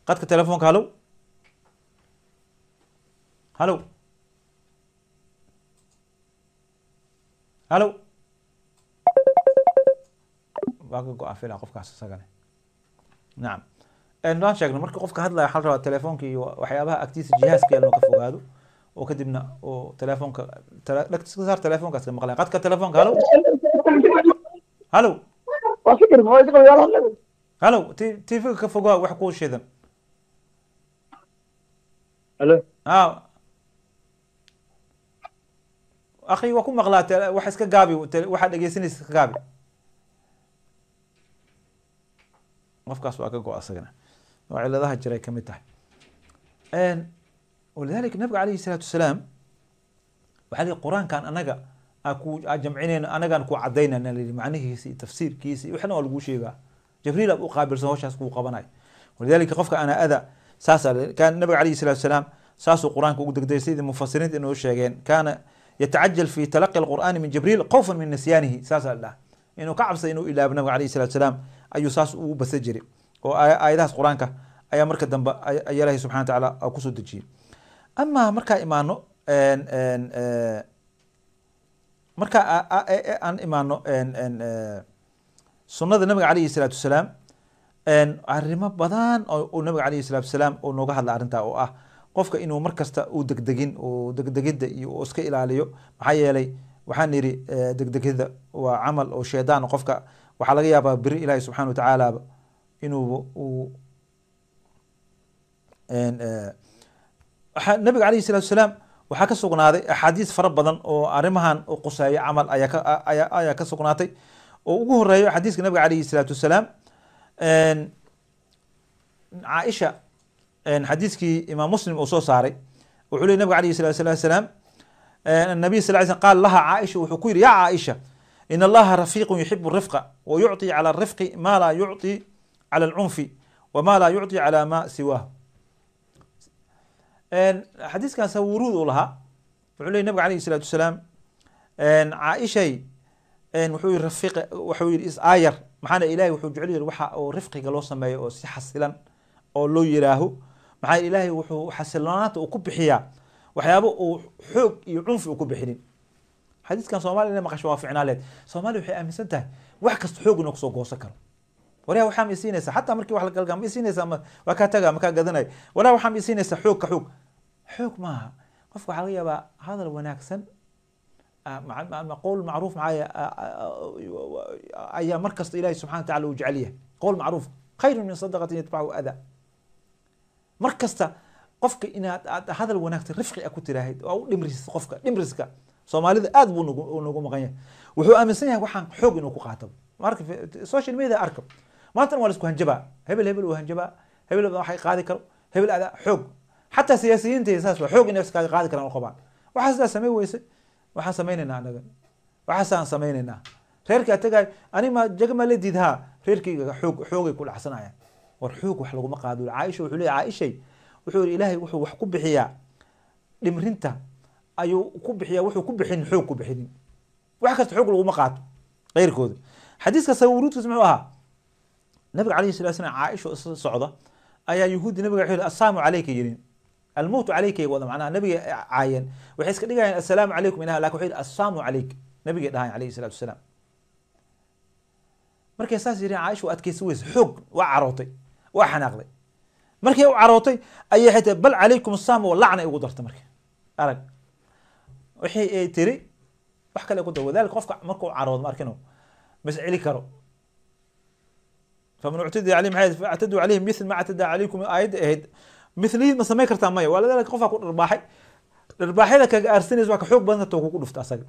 qadka telefoonka halow halow halow waa ka go-aan fila qofkaas isagane nacam waan sheegno marka qofka hadlaya waxaa la rabaa telefoonka iyo waxyaabaha agtiisa jihaaska inuu ka fogaado oo kadibna oo telefoonka dhagtiska saar telefoonkaas ka maqlaya qadka telefoonka halow halow halow tvga ka fogaa wax kuu shidan halo akhi waa ku maqlaa wax iska gaabi waxaad dhegeysanaysa iska gaabi qofkaas waa ka go-a asagana oo ciladaha jiray ka mid tahay walidalika nabiga calayhi salaatu wasalaam waxaa lihi qur-aankan anaga aa jamcinayno anagaan ku cadaynana lihi macnihiisi tafsiirkiisi waxna waa lagu sheegaa jibriil aad u qaabilsan hawshaas kuu qabanayo walidalika qofka ana ada saasa kan nabiga calayhi salaatu wasalaam saasuu qur-aanka ugu degdegay sidii mufasiriinta inoo sheegeen kaana yatacajal fi talaqi alqur'aani min jibriil khawfan min nisyaanihi saasa la dhaha inuu ka cabsay inuu ilaabo nabiga calayhi salaatu wasalaam ayuu saas ugu basa jiray oo aayadahaas qur-aanka ayaa marka dambe ayaa ilaahay subxana wa tacaala kusoo dejiyey ama markaa imaano marka aan imaano sunnada nabiga calayhi salaatu wasalaam arrimo badan oo nabiga calayhi salaatu wasalaam oo nooga hadla arrintaa oo ah qofka inuu markasta uu degdegin oo degdegidda iyo oo iska ilaaliyo maxaa yeelay waxaan yidhi degdegidda waa camal oo shaydaan qofka waxaa laga yaabaa beri ilaahi subxana wa tacaalaaba inuu uu nabiga calayhi salatu wasalaam waxaa ka sugnaaday axaadiis fara badan oo arrimahan u quseeya camal ayaa ka sugnaatay oo ugu horeeyo xadiiska nabiga calayhi salaatu wasalaam caaisha xadiiskii imaam muslim uu soo saaray wuxuu leey nabiga calayhi salatu wasalaam النبي صلى الله عليه وسلم قال لها عائشة وحكير يا عائشة إن الله رفيق يحب الرفق ويعطي على الرفق ما لا يعطي على العنف وما لا يعطي على ما سواه حديث كان سورود لها وعلي النبي عليه الصلاة والسلام عائشة وحوي الرفيق وحوي الآير محانا إلهي وحوي جعلي الوحى أو رفقي قالوا سمي أو حسلا أو لو يراهو محانا إلهي وحو حسلانات وكب حياه waxyaabo uu xoog iyo cunfi ku bixinin xadiiskan Soomaaliya ma qashwa ficnaaleed Soomaaliya waxay aaminsan tahay wax kasta xoog inuu soo goosan karo wariya waxa ma siinaysa hatta markii wax la galgam ma siinaysa waa ka taga ma ka gadanay wala waxa ma siinaysa xoog ka xoog ma qofku waxa laga yaabaa hadal wanaagsan qowl macruuf معايا ayaa markasta Ilaahay subhanahu wa ta'ala uu jeceliya qowl macruuf khayr min sadaqatin yatba'u adha markasta qofka inaad hadal wanaagsan rifqi ku tiraahid oo u dhimrisid qofka dhimriska Soomaalida aad buu nagu maqan yahay wuxuu aaminsan yahay waxaan xoog inuu ku qaato marka social media arka maanta waa la isku hanjabaa hebel uu hanjabaa hebel waxay qaadi karo hebel ada xoog xataa siyaasiyiinta isaas waa xoog inay iska qaadi karaan oo qabaan waxa sidaas sameey weyse waxaan sameynaynaa anaga waxaasaan sameynaynaa reerka tagay ani ma jagma la diidhaa reerkayga xoogay ku dhacsanayaan war xoog wax laguma qaado Caaisha wuxuu leeyahay Caaisha wuxuu ilaahay wuxuu wax ku bixiyaa dhimrinta ayuu ku bixiyaa wuxuu ku bixin xoog ku bixin wax kasta xoog laguma qaato غيركود حديث كسورود تسمعوها النبي عليه الصلاه والسلام عائشه صعده ايا يهود النبي يقول السلام عليك يرين الموت عليك ولا معناها النبي عاين وحيس كدغاين السلام عليكم انها لكن وحيد السلام عليك النبي دهان عليه الصلاه والسلام markay saas yiri Caaisha adkaysi weys xoog waa carootay waa xanaaqday markay u carootay ayay xitay bal calaykum assaam wa la'na ugu dartay markay arag wixii ay tiri wax kale ku dawo dalka qofka markuu carood markino mas'ili karo فمن اعتدى عليهم حيث فاعتدوا عليهم مثل ما اعتدى عليكم ايد مثلي ما سمي كرتا ماي ولا ذلك قفا ku dharbaaxay dharbaaxida ka arsinays waa ka xoog badan to ku dhufta asaga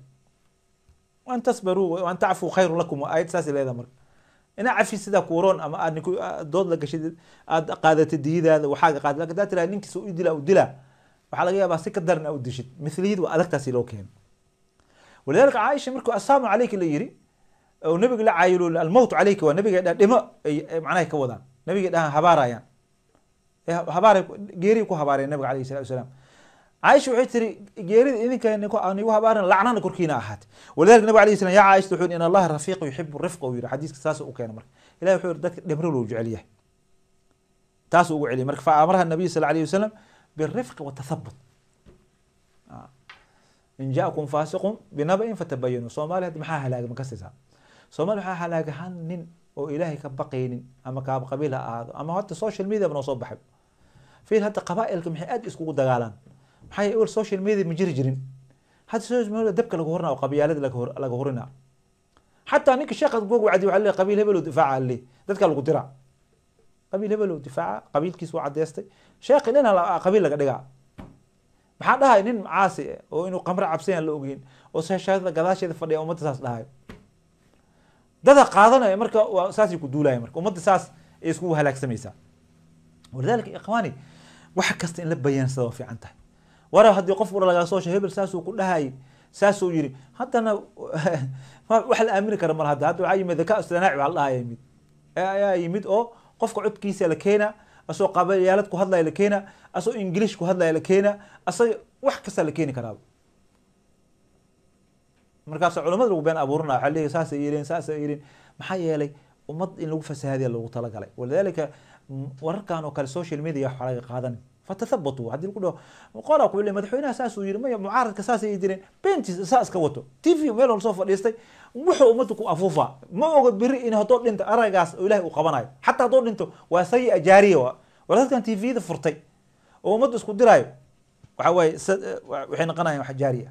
وان تصبروا وان تعفوا خير لكم ايد saas leedahay marka ina cafi sida kuuroon ama aad ninku dood la gashid aad qaadatay diidaada waxa qaad laga daatay ninkiisa u dila waxa laga yaabaa si ka daran u dishid mithliyad waa adagtaasi loo keen ولذلك عائشه markuu asaamu alayka la yiri oo nabiga la caayilo الموت عليك waa nabiga dhimo macnaha ka wadaan nabiga dhahan habaarayaan geeri ku habaareen nabiga عليه الصلاه والسلام عائشه waxay tiri geerida idinka anigu habaaran lacnana korkiina ahaat ولذلك nabiga عليه السلام يا عائشه wuxuu in الله رفيق يحب الرفق oo yiri xadiiska saas uu keenay marka ilaahay wuxuu dadka dhimro loo jecel yahay taas uu celiyo marka faamaraha nabiga sallallahu عليه وسلم بالرفق والتثبت إن جاءكم فاسق بنبأ فتبينوا صومالي هذه محاها هلاك مكسسها صومالي محاها هلاك هنن وإلهي كبقين أما كاب قبيلة هذا أما حتى السوشيال ميديا بنوصل بحب في حتى قبائل محي أد إسكو دجالان محي يقول السوشيال ميديا مجرجرين حتى السوشيال ميديا دبك لجهورنا وقبيلات لجهورنا حتى أنك الشيخ تقول وعدي وعلي قبيل هبل ودفاع عليه ذاتك القدرة قبيل هبل ودفاع قبيل كيس وعد يستي شيخ لنا قبيل لك دجال maxaa dhahay nin caasi oo inuu qamar cabsan la ogeyn oo saashada gadaasheeda fadhiya umada saas dhahay dada qaadanaya marka saasi ku duulay marka umada saas ay isku halaagsamaysa ولذلك ikhwani wax kasta in la bayaansado fiican tahay wara hadii qof wara laga soo hebel saas uu ku dhahay saas uu yiri hadana wax la aamin karo mar hadda waxa yimid ka istinaaci wal dhahay yimid oo qofka codkiisa la keena asoo qabayaalad ku hadlay la keena asoo English ku hadlay la keena asoo wax kasta la keeni karaa markaas culimadu ugu been abuurna xalliga saas ay yireen maxaa yeelay ummad in lagu fasahaadiyo lagu tala galay walidalika wararkan oo kale social media waxa laga qaadan fatathabatu hadii ku dhaw qora ku leeyahay madaxweynaha saas uu yiri ma mucaaradka saas ay direen bentis saas ka wato TV meel oo soo fadhiistay wuxuu ummadu ku afuufa ma oga biri in hadoo dhinta aragaas oo Ilaahay u qabanayo hatta hadoo dhinto waa say ajaariyo walaaskan TV da furtay oo ummadu isku diraayo waxa way waxay noqonayaan wax jaariya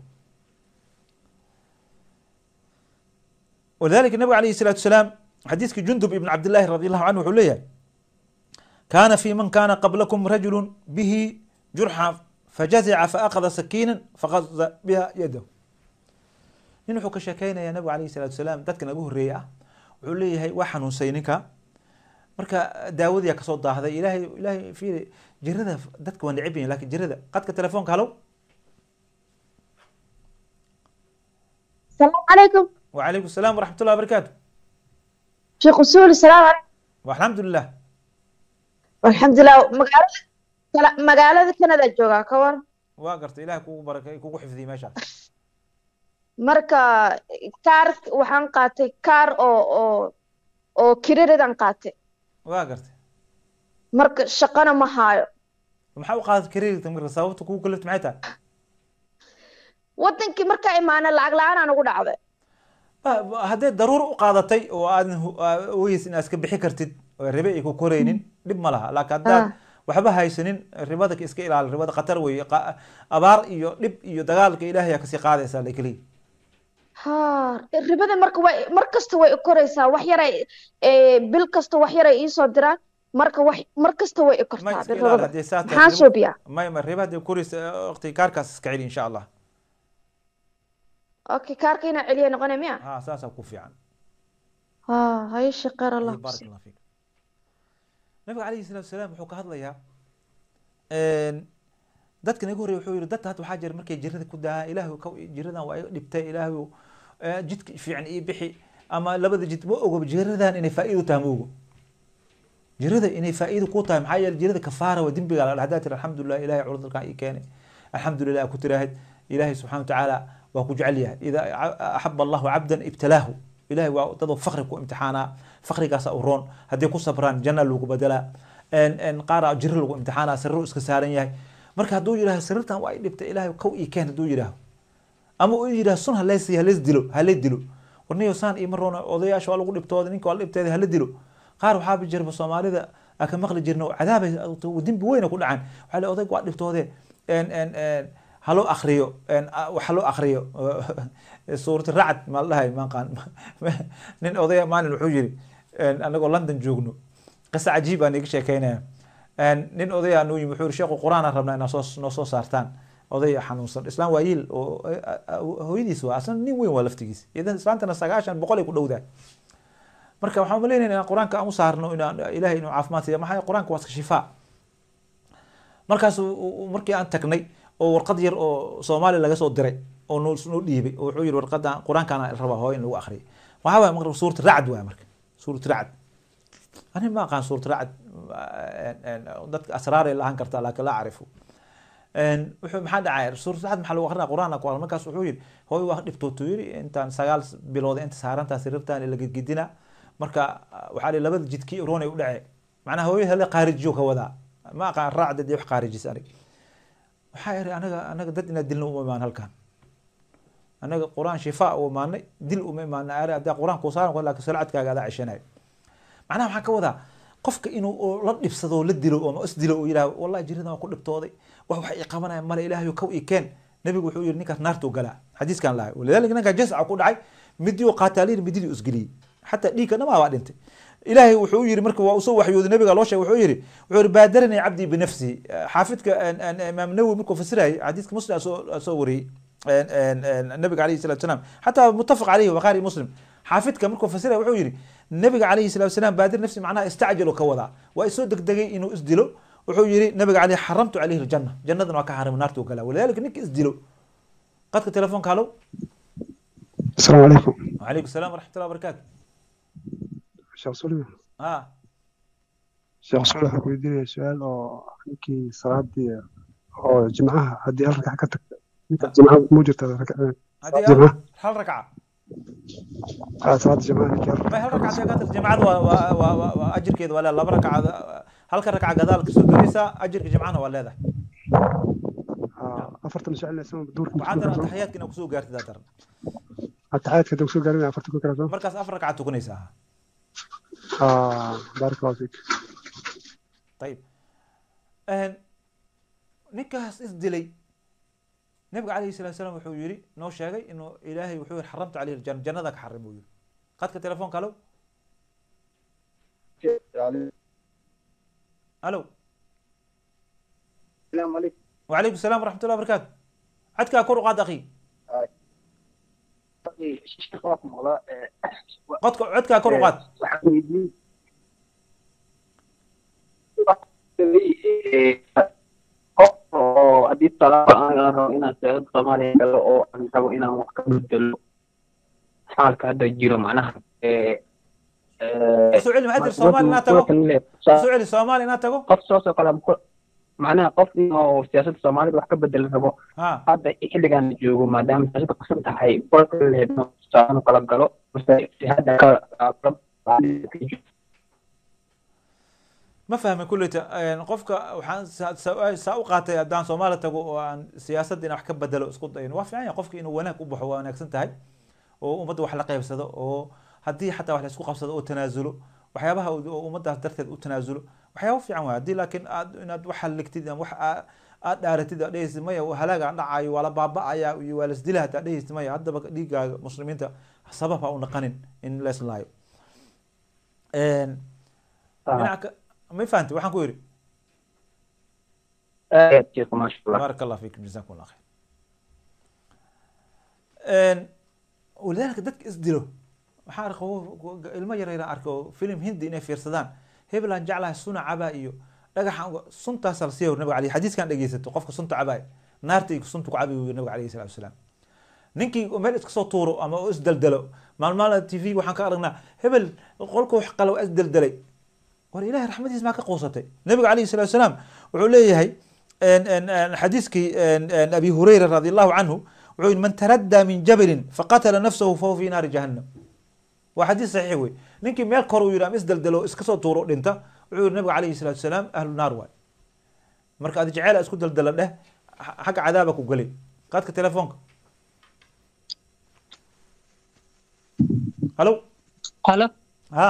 ولذلك النبي عليه الصلاه والسلام حديث جندب ابن عبد الله رضي الله عنه حليه كان في من كان قبلكم رجل به جرح فجزع فأخذ سكينا فغز بها يده نحو كشكينا يا نبي عليه الصلاة والسلام دتك نبوه الرياء وعليه هي وحن حسينك مركا داود يا كصوت هذا إلهي في جردة دتك ونعبين لكن جردة قد كتلفونك هلو السلام عليكم. وعليكم السلام ورحمة الله وبركاته. شيخ وسول السلام عليكم. والحمد لله. والحمد لله مقالة كندا جوغا كور واقرت إله كوكو بركة كوكو حفظي ما شاء مركا كار وحان قاتي كار او كريردان قاتي واقرت مركا شقنا ما هايو محاو قاتي كريردان مركا صوبت كوكو كلفت معيتها ودنكي مركا إيمانا العقلان أنا قد عضي هذا ضرورة قادتي ويس ناس كبحي كرتد الربا يكون كورينين دب مالها لكن هذا وحبها هيسنين الربا دك إسكيل على الربا قطر وي أبار يو دب يو دجال كإلهي كسي قاعدة سالكلي ها الربا ده مركز توي كوريسا وحيرة بالكست وحيرة إيصدرا مركز توي كورتا بالربا حاسوبيا ما الربا ده كوريس أختي كاركاس كعيل إن شاء الله اوكي كاركينا عليا نغنى ميا اساسا كوفي عن ها هاي شقر الله بارك بسي الله فيك nabiga calayhi salaatu wasalaam wuxuu ka hadlayaa dadka naga horreeyay wuxuu yidhi dadka hadda waxaa jira markay jirada ku daahaan ilaahu jiradan waa iga dhibtay ilaahu jidka fiican ii bixi ama labada jid ma ogo jiradan inay faa'iido tahay ma ogo jirada inay faa'iido ku tahay maxaa yeelay jirada kafaara waa dembiga la dhahdaa tiri alxamdulilah ilaahay cudurkan ii keenay alxamdulilah ku tiraahid ilaahay subxaana watacaala waa ku jecel yahay idaa axaba allahu cabdan ibtalaahu ilaahay waa dadoo fakri ku imtixaanaa fakrigaasa u roon hadday ku sabraan janna lagu bedelaa qaara jiro lagu imtixaanaa sariru iska saaran yahay marka hadduu yidhaha sariirtan waa i dhibtay ilaahay kow ii keen hadduu yidhaaho ama uu yidhaha sun halees dilo hala dilo warniyo saan iima roona odayaasha waa lagu dhibtooda ninka waa la dhibteeda hala dilo qaar waxaaba jirba soomaalida aan ka maqli jirna cadaabay dembi weyna ku dhacaan waxaa le odayg waa dhibtoode haloo akriyo wax loo akriyo suurat racd ma la dhahay maqaan nin odaya maalin wuxuu yiri anagoo London joogno qisa cajiib aan iga sheekeynaya nin odaya noo yimi wuxuu yiri sheekhu quraan aan rabnaa inaan soo saartaan odaya xanuunsan islaam waa yiil oo hooyadiis waa aslan nin weyn waa laftigiis idan islaantana 900 boqol ay ku dhowdaan marka waxaan maleynayaa inaan quraanka aan u saarno inaan ilaahay inuu caafimaad siiyo maxay quraanka waa shifaa markaas markii aan tagnay oo warqad yar oo Soomaali laga soo diray oo noo dhiibay oo wuxuu yiri warqadan quraankan rabaa hooyo in lagu akhriyo waxa way maqrab suurat racd waa marka suurat racd ani ma aqaan suurat racd dadka asraar ilaahan karta laakiin la aarifu wuxuu maxaa dhacay suurat racd maxaa lagu akhrinaa quraanka ku markaas wuxuu yiri hooyo waa dhibtooto yiri intaan 9 bilood inta saarantaa sariirtan la gidgidina marka waxa la labada jidkii roonay u dhacay macnaha hooyo hal qaarijiyo ka wada ma aqaan racd dii wax qaarijis aniga waxaa yiri anaga dad ina dilno uma imaan halkan anaga quraan shifaa oo maanay dil uma imaan aari hadaa quraan ku saaran laakiin salaadkaaga ada ceshanay macnaha waxa ka wada qofka inuu la dhibsado la dilo oo is dilo oo yiraahdo wallahi jirida waa ku dhibtooday wax ay qabanayaan mala ilaahay kow ii keen nabigu wuxuu yiri ninkaas naartu gala xadiiskan laa walidaalka ninka jasca ku dhacay midiyo qaataliin midii isgili hatta dhiigana ma waa dhintay ilaahay wuxuu yiri marka waa soo waxyooday nabiga loo sheegay wuxuu yiri baadarani abdi binafsi xaafidka imaam nawawi markuu fasiray xadiiska muslim soo wariyay nabiga alayhi salatu wasalam hatta muttafaq alayhi bukhari muslim xaafidka markuu fasiray wuxuu yiri nabiga alayhi salatu wasalam baadir nafsi macnaha istaajilu ka wada waa soo degdegay inuu isdilo wuxuu yiri nabiga alayhi haramtu alayhi aljanna jannadana waa ka haram naartu gala walidaalka ninka isdilo qadka telefoonka halo السلام عليكم. وعليكم السلام ورحمه الله وبركاته. شيخ سليمان. شيخ سليمان waxaan ku weydiinaya su'aal oo ninkii salaadii oo jimcaha hadii hal rakac ka tagto ninka jimcaha mu jirta hadii hal rakac salaad jimcaha ninka ma hal rakac ka tagto jimcaha waa ajirkeeda wala laba rakac halka rakac gadaal ka soo diraysa ajirka jimcaha waa leedahay afartan su'aal isma duur waxaad taxiyaadkina ku soo gaartay daadar التحيات كده وسو قالوا عفرت كل كلام مركز افرق على تكونيسا بارك الله فيك طيب نكاس اسدلي نبي عليه الصلاه والسلام وحو يري نو شيغي انه الهي وحو حرمت عليه الجنه جنتك حرموا يري قدك تليفون قالوا الو السلام عليكم وعليكم السلام ورحمه الله وبركاته عدك كور قاد اخي قدك عدك كور قاد haddii talaaba aan rabo inaan saacid Soomaaliya galo oo aan rabo inaan wax ka bedelo xaalka hadda jiro macnaha سؤال ما ادري Soomaali na tago سؤال Soomaali na tago qof soo kala macnaha qof inuu siyaasadda Soomaaliya wax ka bedelo rabo hadda xilligan joogo maadaama siyaasadda qasan tahay qolka leedno saan kala galo hadda ka ما فهم كله قفك وحان ساو قاتay hadaan Soomaaliya tago oo aan siyaasadina wax ka bedelo isku dayn waa fiican qofka inuu wanaag u baxo waa wanaagsan tahay oo ummadda wax la qaybsado oo hadii xataa wax la isku qabsado oo tanaazulo waxyaabaha oo ummadda darteed u tanaazulo waxyaabo fiican waa hadii laakiin inaad wax haligtid wax aad dhaaratid dheeysi maya halaaga dhacayo wala baaba'aya iyo wala isdilaha dheeysi maya hadaba dhiigaaga muslimiinta sabab ha u naqanin in la islaayo ما فهمت waxaan ku yiri sheekh ma sha Allah بارك الله فيك جزاكم الله خير ولذلك dadka isdilo waxaan arko ilmo yar yar arko film hindi inay fiirsadaan hebel aan jeclahay suna cabaa iyo dhagaxan suntaas la siiyo nabiga calayhi xadiiskan dhegeysato qofka sunta cabaa naarta iyo sunta ku cabi nabiga calayhi salaatu wasalaam ninkii meel iska soo tuuro ama oo isdaldalo maalmaha tv waxaan ka aragnaa hebel qolka wax qalo isdaldalay war ilaahay raxmadiisa ma ka qoosatay nabiga calayhi salaatu wasalaam wuxuu leeyahay xadiiskii abi hurayra radiyallahu anhu wuxuu man taradda min jabalin faqatala nafsahu fahuwa fi naari jahannam waa xadiis saxiix wey ninkii meel kor uu yidhi ama isdaldalo iska soo tuuro dhinta wuxuu yidhi nabiga calayhi salaatu wasalaam ahlu naar waay marka adi jeceela isku daldala dheh xagga cadaaba ku gelay qaadka telefoonka halo halo ha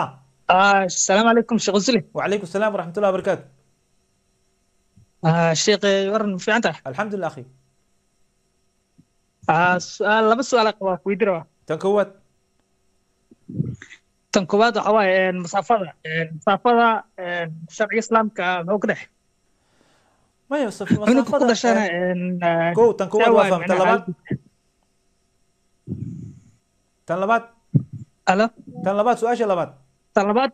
السلام عليكم شيخ غزلي. وعليكم السلام ورحمة الله وبركاته. شيخ ورن في عنده. الحمد لله أخي. سؤال بس سؤال قواك ويدروا. تنكوات. تنكوات حواي مسافرة شرع الإسلام كموقده. ما يوصف مسافرة. كو تنكوات وافهم طلبات. طلبات. ألا. طلبات سؤال طلبات. طلبات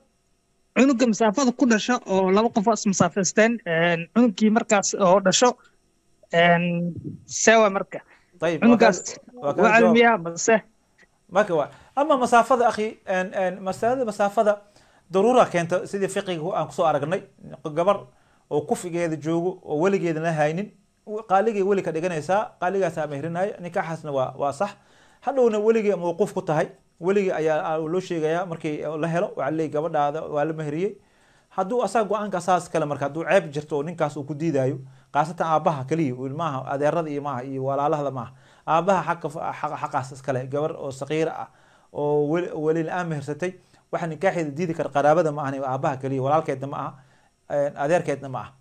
cunuga masaafada ku dhasho oo laba qof is masaafaysteen cunugii markaas oo dhasho sawa marka طيب cunugaas waa cilmiya base marka waa ama masaafada akhi masaafada daruura keenta sidii fiqiga aan ku soo aragnay gabar oo kufigeeda joogo oo waligeeda la haynin qaaligay wali ka dhiganaysaa qaaligaas ama hirinaay nikaxaasna waa sax hadhowna waligii mawquuf ku tahay weligii ayaa loo sheegayaa markii la helo waxaa leeyahay gabadhaada waa la mahriyey hadduu asaga go-aanka saas kale marka hadduu ceeb jirto oo ninkaas uu ku diidayo qaasatan aabbaha kaliya maaha adeerada iyo maaha iyo walaalahda maaha aabbaha xaqaas iskale gabar oo saqiira ah oo weli la-aan mehersatay waxa nikaaxeeda diidi kara qaraabada ma ahna aabbaha kaliya walaalkeedna ma aha adeerkeedna ma aha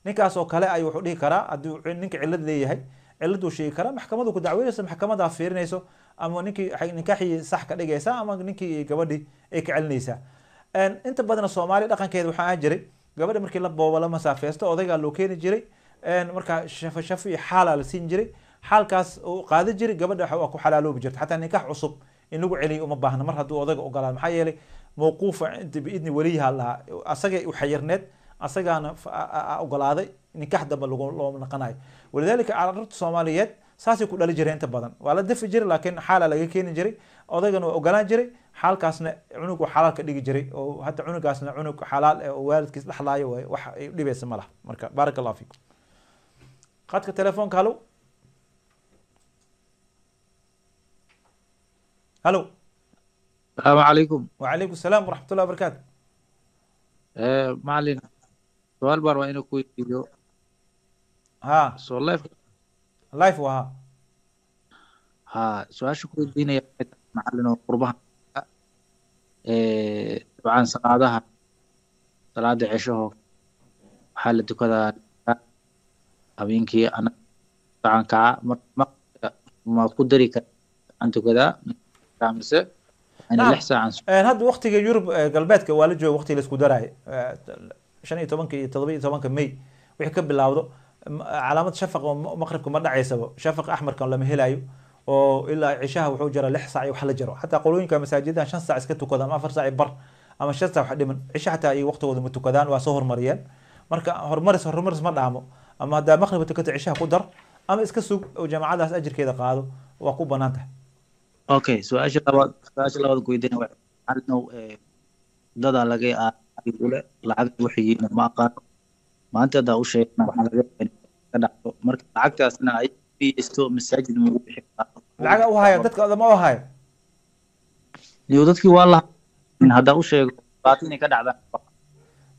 ninkaas oo kale ayuu wuxuu dhihi karaa hadduu ninka cillad leeyahay cilladuu sheegi karaa maxkamadu ku dacweynayso maxkamadaa fiirinayso ama ninkii nikaaxii sax ka dhigaysa ama ninkii gabadhii ay ka celinaysaa inta badan Soomaali dhaqankeeda waxaa ahaan jiray gabadha markii la boobo la masaafeysto odayga loo keeni jiray marka shafo iyo xaal la siin jiray xaalkaas uu qaadi jiray gabadha waxa ku xalaaloobi jirtay xataa nikaax cusub in lagu celiyo uma baahna mar hadduu odayga ogolaado maxaa yeelay mawquufa inta biidni waliyaha lahaa asaga u xayirneed asagaana ogolaaday nikaax damba loo naqanayo walidaalika carruurta Soomaaliyeed saasay ku dhali jireen inta badan waa la dafi jiray laakiin xaala laga keeni jiray odaygana waa ogolaan jiray xaalkaasna cunugu xalaal ka dhigi jiray oo hadda cunugaasna cunug xalaal oo waalidkiis dhaxlaayo way wax ay dhibaysa malaha marka barakallahu fiikum qadka telefoonka halo halo السلام عليكم. وعليكم السلام ورحمة الله وبركاته. معلن سؤال بار وين كوي فيديو ها سؤال لايف وها سؤال شو كوي دينا معلن قربها طبعا صلاة عشاء حالة كذا أبينكي أنا طبعا كا ما قدري أنت كذا تعمل نعم هذا وقت يوروب قلباتك ولا جو وقت اللي اسكو دراي شن iyo tobanka iyo 17 May wixii ka bilowdo calaamad shafaq oo maqribka ma dhacaysaba shafaq ahmarkan lama helayo oo ilaa cishaha wuxuu jira 6 saac wax la jiro hatta qolooyinka masaajidaha 5 saac iska tukadaan 4 saac bar ama 5 saac wax dhiman cisha hatta ay waqtigooda ma tukadaan waa soo hormariyeen marka horumaris ma dhaamo ama hadaa maqribka tukata cishaha ku dar ama iska sug oo jamaacadaas ajirkeeda qaado waa ku banaantahay اوكي سؤال لباد كويدين waxaanu dada laga yaqaan lacag wixii ma aqaan maanta daa u sheegna waxa laga ka dhacdo marka lacagtaasna ay fiisto masaajid ma wixii lacag u haya dadka ma u haya iyo dadkii wala in hada u sheego baatin ka dhacda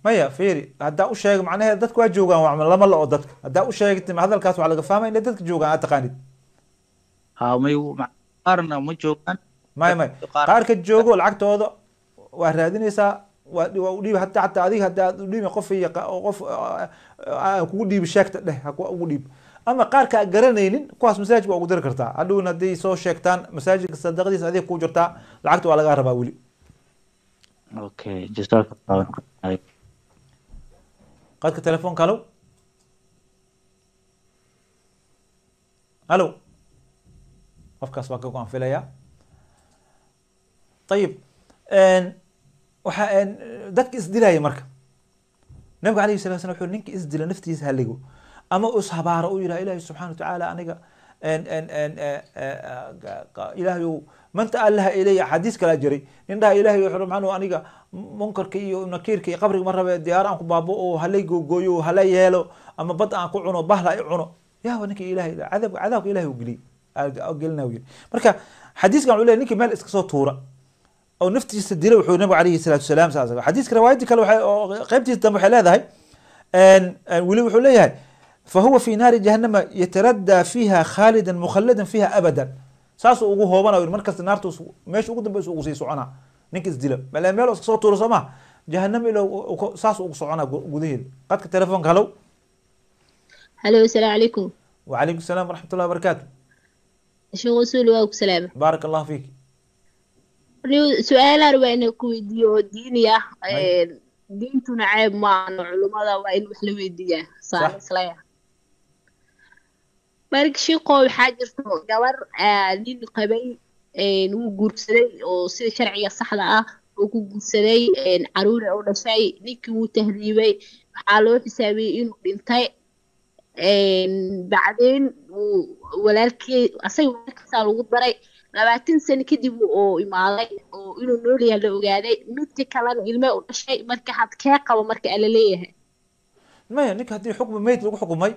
maya fiiri hada u sheego macnaheedu dadku waa joogan waa lama la oo dadka hada u sheegtay hadalkaas waxa laga fahmay in dadka joogan aad taqaanid ha may qaarna ma joogan may qaarka joogo lacagtooda waa raadinaysaa waa u dhiib hatta adiga hadda u dhiib qof kugu dhiib sheegta dheh ha kugu dhiib ama qaarka garanaynin kuwaas masaajid waa ugu diri kartaa hadhowna haddii soo sheegtaan masaajidka sadaqadiisa adiga ku jirtaa lacagta waa laga rabaa weli okay jazakallahu qadka telefoonka halo halo qofkaas waa ka go'an filaya طيب waxa dadka isdilaya marka nabiga calayhi salatu wasalam wuxuu ninka isdila naftiisa haligo ama us habaaro u yidhaha ilaahi subxaana watacaala aniga ilaahay manta allaha ilaya xadiis kala jiray nin dhaha ilaahay wuxuu macnuu aniga munkarka iyo nakiirka iyo qabriga ma rabe diyaar aan ku baabo oo halay gooyo hala yeelo ama bad aan ku cuno bahla ay cuno yaa ninka ilaahay cadaabka ilaahay u geliy gelina yiri marka xadiiskan wuxuu leeyahay ninka meel iska soo tuura oo naftiisa dilay wuxuu nabiga calayhi salaatu wasalaam saasa xadiiska riwaayadii kale waxay qaybtiisa dambe waxay leedahay weli wuxuu leeyahay فهو في نار جهنم يتردى فيها خالدا مخلدا فيها ابدا ساسو ugu hoobana markaas naartu meesha ugu dambayso ugu sii socona ninka isdila bal meel oo soo tuuro sama jahannam ilo saas ugu socona gudaheed qadka telefoonka halo assalaamu calaykum wa calaykum asalaam wa rahmatullahi wa barakatuh sheekh usul waa ku salaam barakallahu fiik su'aalaan waa inaan ku weydiiyo diiniya diintuna ceeb maahan culimada waa in wax la weydiiyaa saa islaya marka sheekho waxaa jirto gabar nin qabay wuu guursaday oo sida sharciga saxda ah uu ku guursaday caruur oo dhashay ninkii wuu tahriibay waxaa loo xisaabiyey inuu dhintay bacdeen walaalkii asaga walaalkiisaa lagu daray 20 sano kadib oo imaaday oo inuu nool yahay la ogaaday midka kalena ilmo u dhashay marka had ka qabo marka ala leeyahay maya ninka hadii xukm meyd lagu xukumay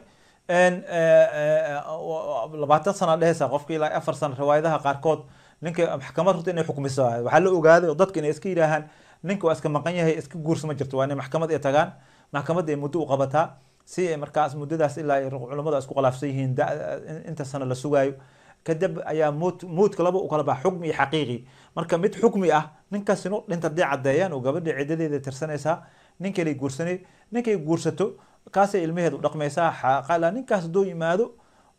20 sano dheesa qofkii ilaa 4 sano riwaayadaha qaarkood ninka maxkamad runtii inay xukumiso waxa la ogaaday dadka inay iska yiraahaan ninka waa iska maqan yahay iska guursama jirto waa inay maxkamad ay tagaan maxkamadda ay muddo u qabataa si markaas muddadaas ilaa culimada isku khilaafsan yihiin inta sano la sugaayo kadib ayaa moodka laba u kala bax xukmi xaqiiqi marka mid xukmi ah ninkaas inuu dhinta dii cadeeyaan oo gabadha ciidadeeda tirsanaysa ninka ay guursanay ninka ay guursato kaasay ilmaheedu dhaqmaysaa xaqala ninkaas doo yimaado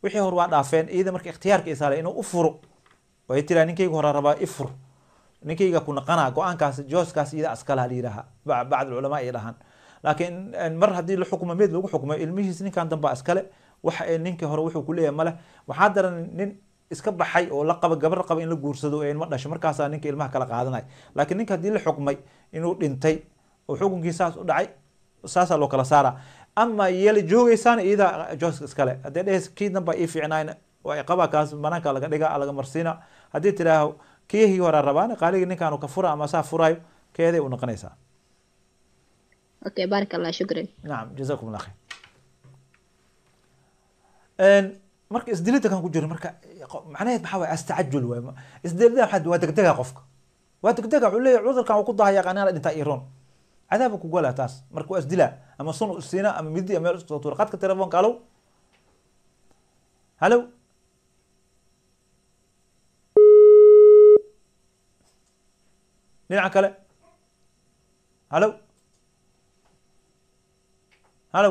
wixii hor waa dhaafeen iyada marka ikhtiyaarka isaale inuu u furo way tiraa ninkayga hore rabaa ifur ninkayga ku naqana go'aankaas jooskaas iyada askala liiraha bacd ulama ay dhahan laakiin mar hadii la xukumo mid lagu xukumo ilmihiis ninkan damba askale waxa ay ninka hore wuxuu ku leeyahay male waxa daran nin iska baxay oo la qaba gabar qaba in la guursado ee ma dhasho markaas ninka ilmaha kala qaadanay laakiin ninka hadii la xukumay inuu dhintay oo xukunkiisaas u dhacay saasa loo kala saara ama yeel joogeysaan iyada jooska iskale hadii dhees kii damba ii fiicnaan way qaba kaas mananka laga dhiga laga marsiina hadii tiraaho kii hore rabaan qaaliga ninkan uu ka fura ama saa furayo keeday u noqonaysaa okay barakallahu shukran naam jazakum allah khair marka isdilida kan ku jiro marka macnaheed maxaa way astacajul way isdilida waa degdega qofka waa degdega wuxuu leeyahay cudurkan uu ku daahaya qanaana dhinta iroon cadaab ku gola taas marka waa isdila ama sun siina ama midi ama meel isku tuur qadka telefoonka halo halo dhinaca kale halo halo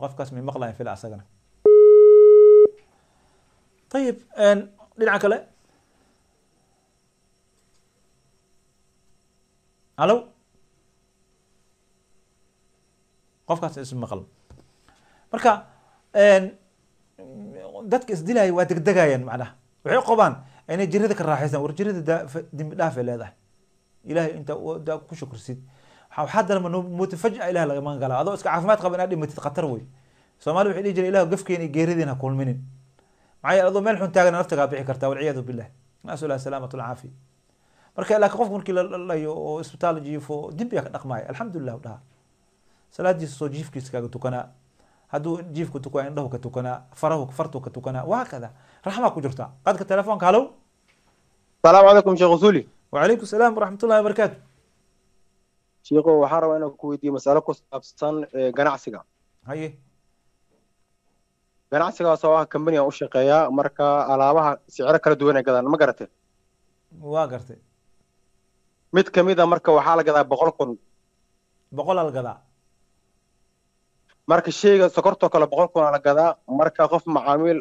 qofkaas mi maqlayn fil asagana طيب dhinaca kale halo qofkaas isma maqal marka dadka isdilay waa degdegayaan macnaha waxay qabaan inay jirida ka raaxaysan war jirida dimbi dhaaf leedahay ilaahay inta ku shukrisid waxaa darma mutafajja ilaah laga magan galaa adoo iska caafimaad qaba inaad dhimatid khatar wey soomaali waxay dhihi jireen ilaah gafkeen iyo geeridiin ha kulminin maxaa yeele adoo meel xun taagan naftagaa bixi kartaa walciyaadu billah nasu lah salaamatu lcaafiya marka laakiin qofka markii la layo oo isbitaal jiifo dembiga ka dhaqmaayo alxamdulilah dhaha salaadiisa soo jiifkiisa kaaga tukanaa hadduu jiifku tukaa indhahu ka tukanaa fartu ka tukanaa wahaakada raxmaa ku jirta qadka telefoonka halow asalaamu calaykum sheekh usuli wacalaykum asalaam waraxmatullahi wabarakaatu sheekho waxaan rabaa inaan ku weydiiyo masalo ku saabsan ganacsiga haye ganacsigaas oo ah company aan u shaqeeyaa marka alaabaha siciro kala duwan ay gadaan ma garatay waa gartay mid kamid a marka waxaa la gadaa 100,000 la gadaa marka sheyga sokortoo kale 100,000 la gadaa marka qof macaamiil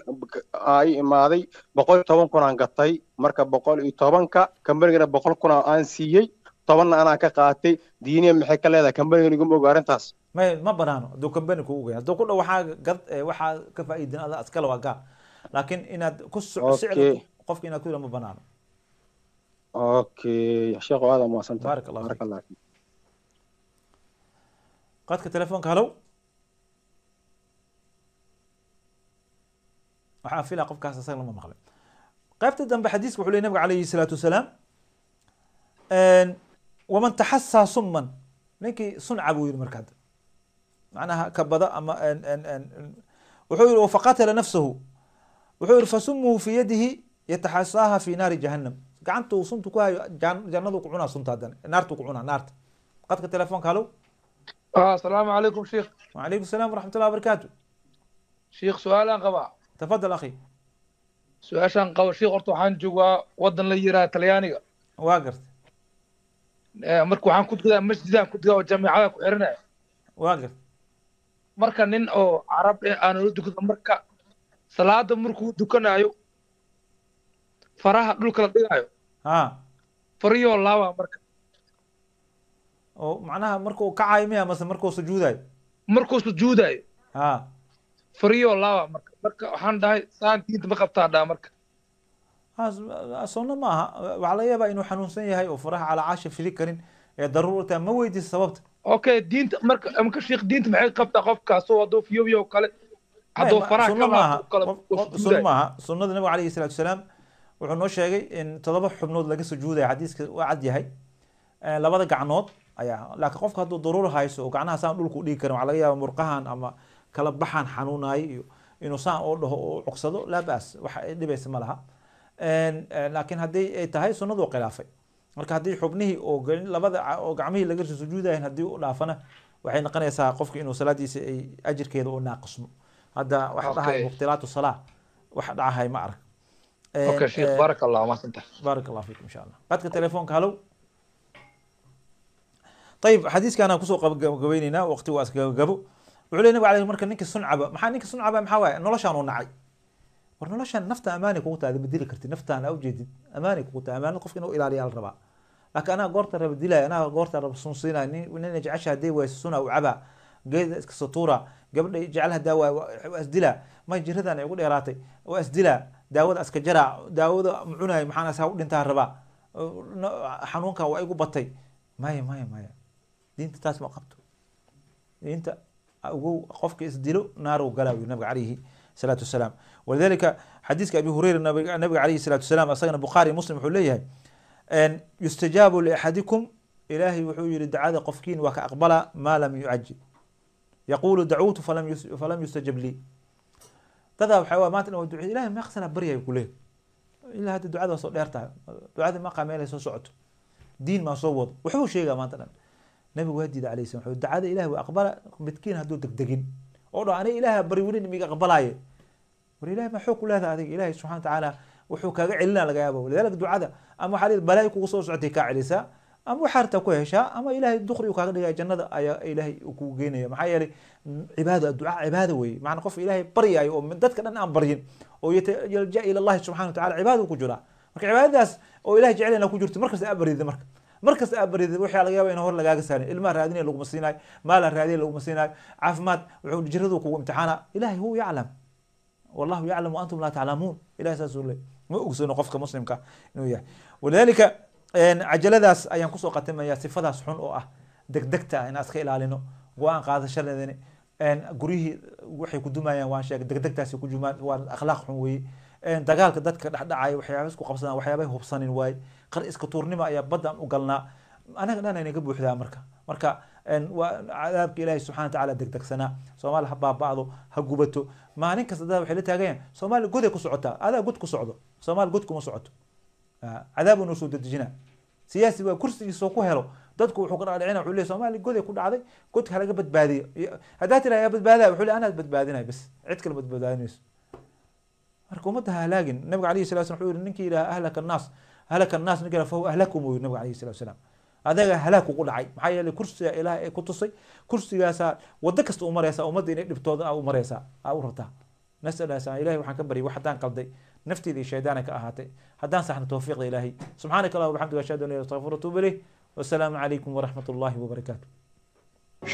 ay imaaday 110,000 aan gatay marka 110ka kambanigana 100,000 aan siiyey 10 anaa ka qaatay diiniya maxay ka leedahay kambaniga iguma oga arrintaas ma banaano hadduu kambani kugu geeyo hadduu ku dhow waxaa ka faa'iidin ada askale waa gaa laakiin inaad ku sicir qofka inaad ku ma banaano اوكي شيخ هذا ما سنت بارك الله بارك فيك. الله فيك. qadka telefoonka halow waxaan filaa qofkaas isaga lama maqlay. qaybta dambe xadiiska wuxuu leeyahay nabiga calayhi salaatu wasalaam waman taxasaa summan ninkii sunca buu yidhi marka hadda macnaha kabada ama wuxuu yidhi wafaqatala nafsahu wuxuu yidhi fasumuhu fi yadihi yataxasaaha fi naari jahannam gacantuu suntu ku hayo jannadu ku cunaa sunta haddana naartuu ku cunaa naarta. qadka telefoonka halow. السلام عليكم شيخ. وعليكم السلام ورحمة الله وبركاته. شيخ سؤال قبا. تفضل أخي. سؤال قبا شيخ قلت waxaan joogaa wadan la yiraahdo Talyaaniga. waa gartay. marka waxaan ku dugaa masjidaan ku dugaa jaamacada ku xiranay. waa gartay. marka nin oo Arab aan u dukado marka salaada markuu dukanayo faraha dhulka la dhigayo. fariyo laaba marka. oo macnaha markuu kacayo miya mase markuu sujuudayo. markuu sujuudayo. fariyo laaba marka waxaan dhahay saan diinta ma qabtaa dhaa marka. sunno maaha waxaa laga yaabaa inuu xanuunsan yahay oo faraha calaacaasha fidi karin ee daruurta ma weydiisa sababta. okay diinta marka sheekh diinta maxay qabtaa qofkaas oo haduu fiyobiyo kale haduu faraha kala sunno maaha. sunnada nabiga calayhi salaatu wasalaam wuxuu noo sheegay in 7 xubnood laga sujuudayo xadiiska waa cad yahay labada gacnood ayaa laakiin qofka hadduu daruur hayso oo gacnaha saan dhulku dhigi karin waxaa laga yaabaa murqahan ama kala baxan xanuunayo iyo inuu saan oo dhaho oo cogsado laa baas waxa ay dhibaysa ma laha. laakiin haddii ay tahay sunnadu khilaafay marka haddii xubnihii oo labada oo gacmihii laga sujuudayan haddii u dhaafana waxay noqonaysaa qofki inuu salaadiisa ay ajirkeeda u naaqismo. hadda waxa dhahay mubtilaatu salaa waxa dhacahay ma arag. okay sheekh barakallahu ma santa. barakallahu fiikum insha Allah. qadka telefoonka halow. طيب حديث كان كسو قبينينا وقتي واسقبو وعلي نبي عليه مركا نينك سنعبا maxaa ninka suncaba maxaa waaye noloshaan uu nacay war noloshaan nafta amaani kugu tahay bedeli kartid naftaan aw jeedid amaani kugu tahay amaani qofka inuu ilaaliyo rabaa laakiin ana goorta raba dilay ana goorta raba sunsiinay nin jecesha hadii way suna u caba geed iska satura gabadha jecelha daawa asdila ma jiradan ay ugu dheeraatay oo asdila daawada iska jara daawada mucunay maxaan asaa u dhintaa raba xanuunka waa igu batay maya diinta taas ma qabto diinta ugu qofka isdilo naaru galaawi nabiga calayhi salaatu wasalaam. walidalika xadiiska abi hurayra nabiga calayhi salaatu wasalaam asagana bukhaari muslim wuxuu leeyahay yustajaabu liaxadikum ilaahay wuxuu yidhi dacada qofkiin waa ka aqbala maa lam yucajil yaquulu dacuutu falam yustajab lii dadaa waxaa waa maanta inuu duceeyo ilahay meeqsana baryayo ku leeyahay ilaa hadda ducada waa soo dheer tahay ducada ma qaameelay soo socoto diin maa soo wado wuxuu sheegaa maanta dhan nabigu waa diiday calayhi salaam wuxuu dacada ilaahay waa aqbala midkiin hadduu degdegin oo dha aniga ilaahay bari weli miga aqbalaaye war ilaahay ma xoog ku leedahay adiga ilaahay subxana watacaala wuxuu kaaga celinaa laga yaaba walidaalika ducada ama waxaa leedahay balaayi kugu soo socotay kaa celisaa ama waxaa rabtaa ku heshaa ama ilaahay dukhri uu kaaga dhigaya jannada ayaa ilaahay uu kugu geynaya maxaa yeelay cibaada ducaa cibaada weeye macna qof ilaahay baryayo oo dadka dhan aan baryin oo yalja ila allahi subxana wataala cibaada ku jiraa marka cibaadadaas oo ilaahay jecelina ku jirto markasta aa baryida markasta aa baryida waxaa laga yaaba in hor lagaaga saarin ilmaha raadinaya laguma siinaayo maala raadinaya laguma siinaayo caafimaad wuxuu jiradu kugu imtixaana ilaahay huwa yaclam wallahu yaclam wa antum laa taclamuun ilahay saasuu leey ma ogsano qofka muslimka inuu yahay walidaalika cajaladaas ayaan kusoo qatimaya sifadaas xun oo ah degdegta ah inaan iska ilaalino go-aan qaadashadeedani guryihii waxay ku dumayaan waan sheegay degdegtaasi ku jumaan waa akhlaaq xun weeye dagaalka dadka dhexdhacaya waxyaaba isku qabsadaan waxyaabay hubsanin waaye qar iska tuurnimo ayaa baddaan u galnaa anaga dhan ayna ka buuxdaa marka waa cadaabka ilaahay subxana watacaala degdegsanaa soomaali ha baaba'do ha gubato maalin kasta dad waxay la taagayaan soomaali goday ku socotaa adaa god ku socdo soomaali god kuma socoto cadaab noo soo dedejinaa siyaasi waa kursigiisoo ku helo dadku wuxuu ka dhacdhicina wuxuu leeyahay soomaali goday ku dhacday godka halaga badbaadiyo haddaa tiraa yaa badbaadaya wuxuu leeyahay anaad badbaadinay bas cid kale badbaadinayso marka ummadda ha halaagin nabiga calayhi salatu wasalam wuxuu yihi ninkii yidhaha ahlaka annaas ninka yidhaha fahuwa ahlakum uu yihi nabiga calayhi salatu wasalaam adaga halaag kugu dhacay maxaa yeelay kursiga ilaah ee ku tusay kursigaasaa waddo kasta u maraysaa ummadda inay dhibtooda u maraysaa aa u rabtaa nas'alaasa ilahay waxaan ka baryay wax haddaan qalday nafteeda iyo shaydaana ka ahaatay haddaan saxna tawfiiqda ilaahay subxaanaka allah wabxamdika ashhadu an la ilaha illa anta astaghfiruka wa atuubu ilayh wasalaamu calaykum waraxmat ullahi wabarakaatu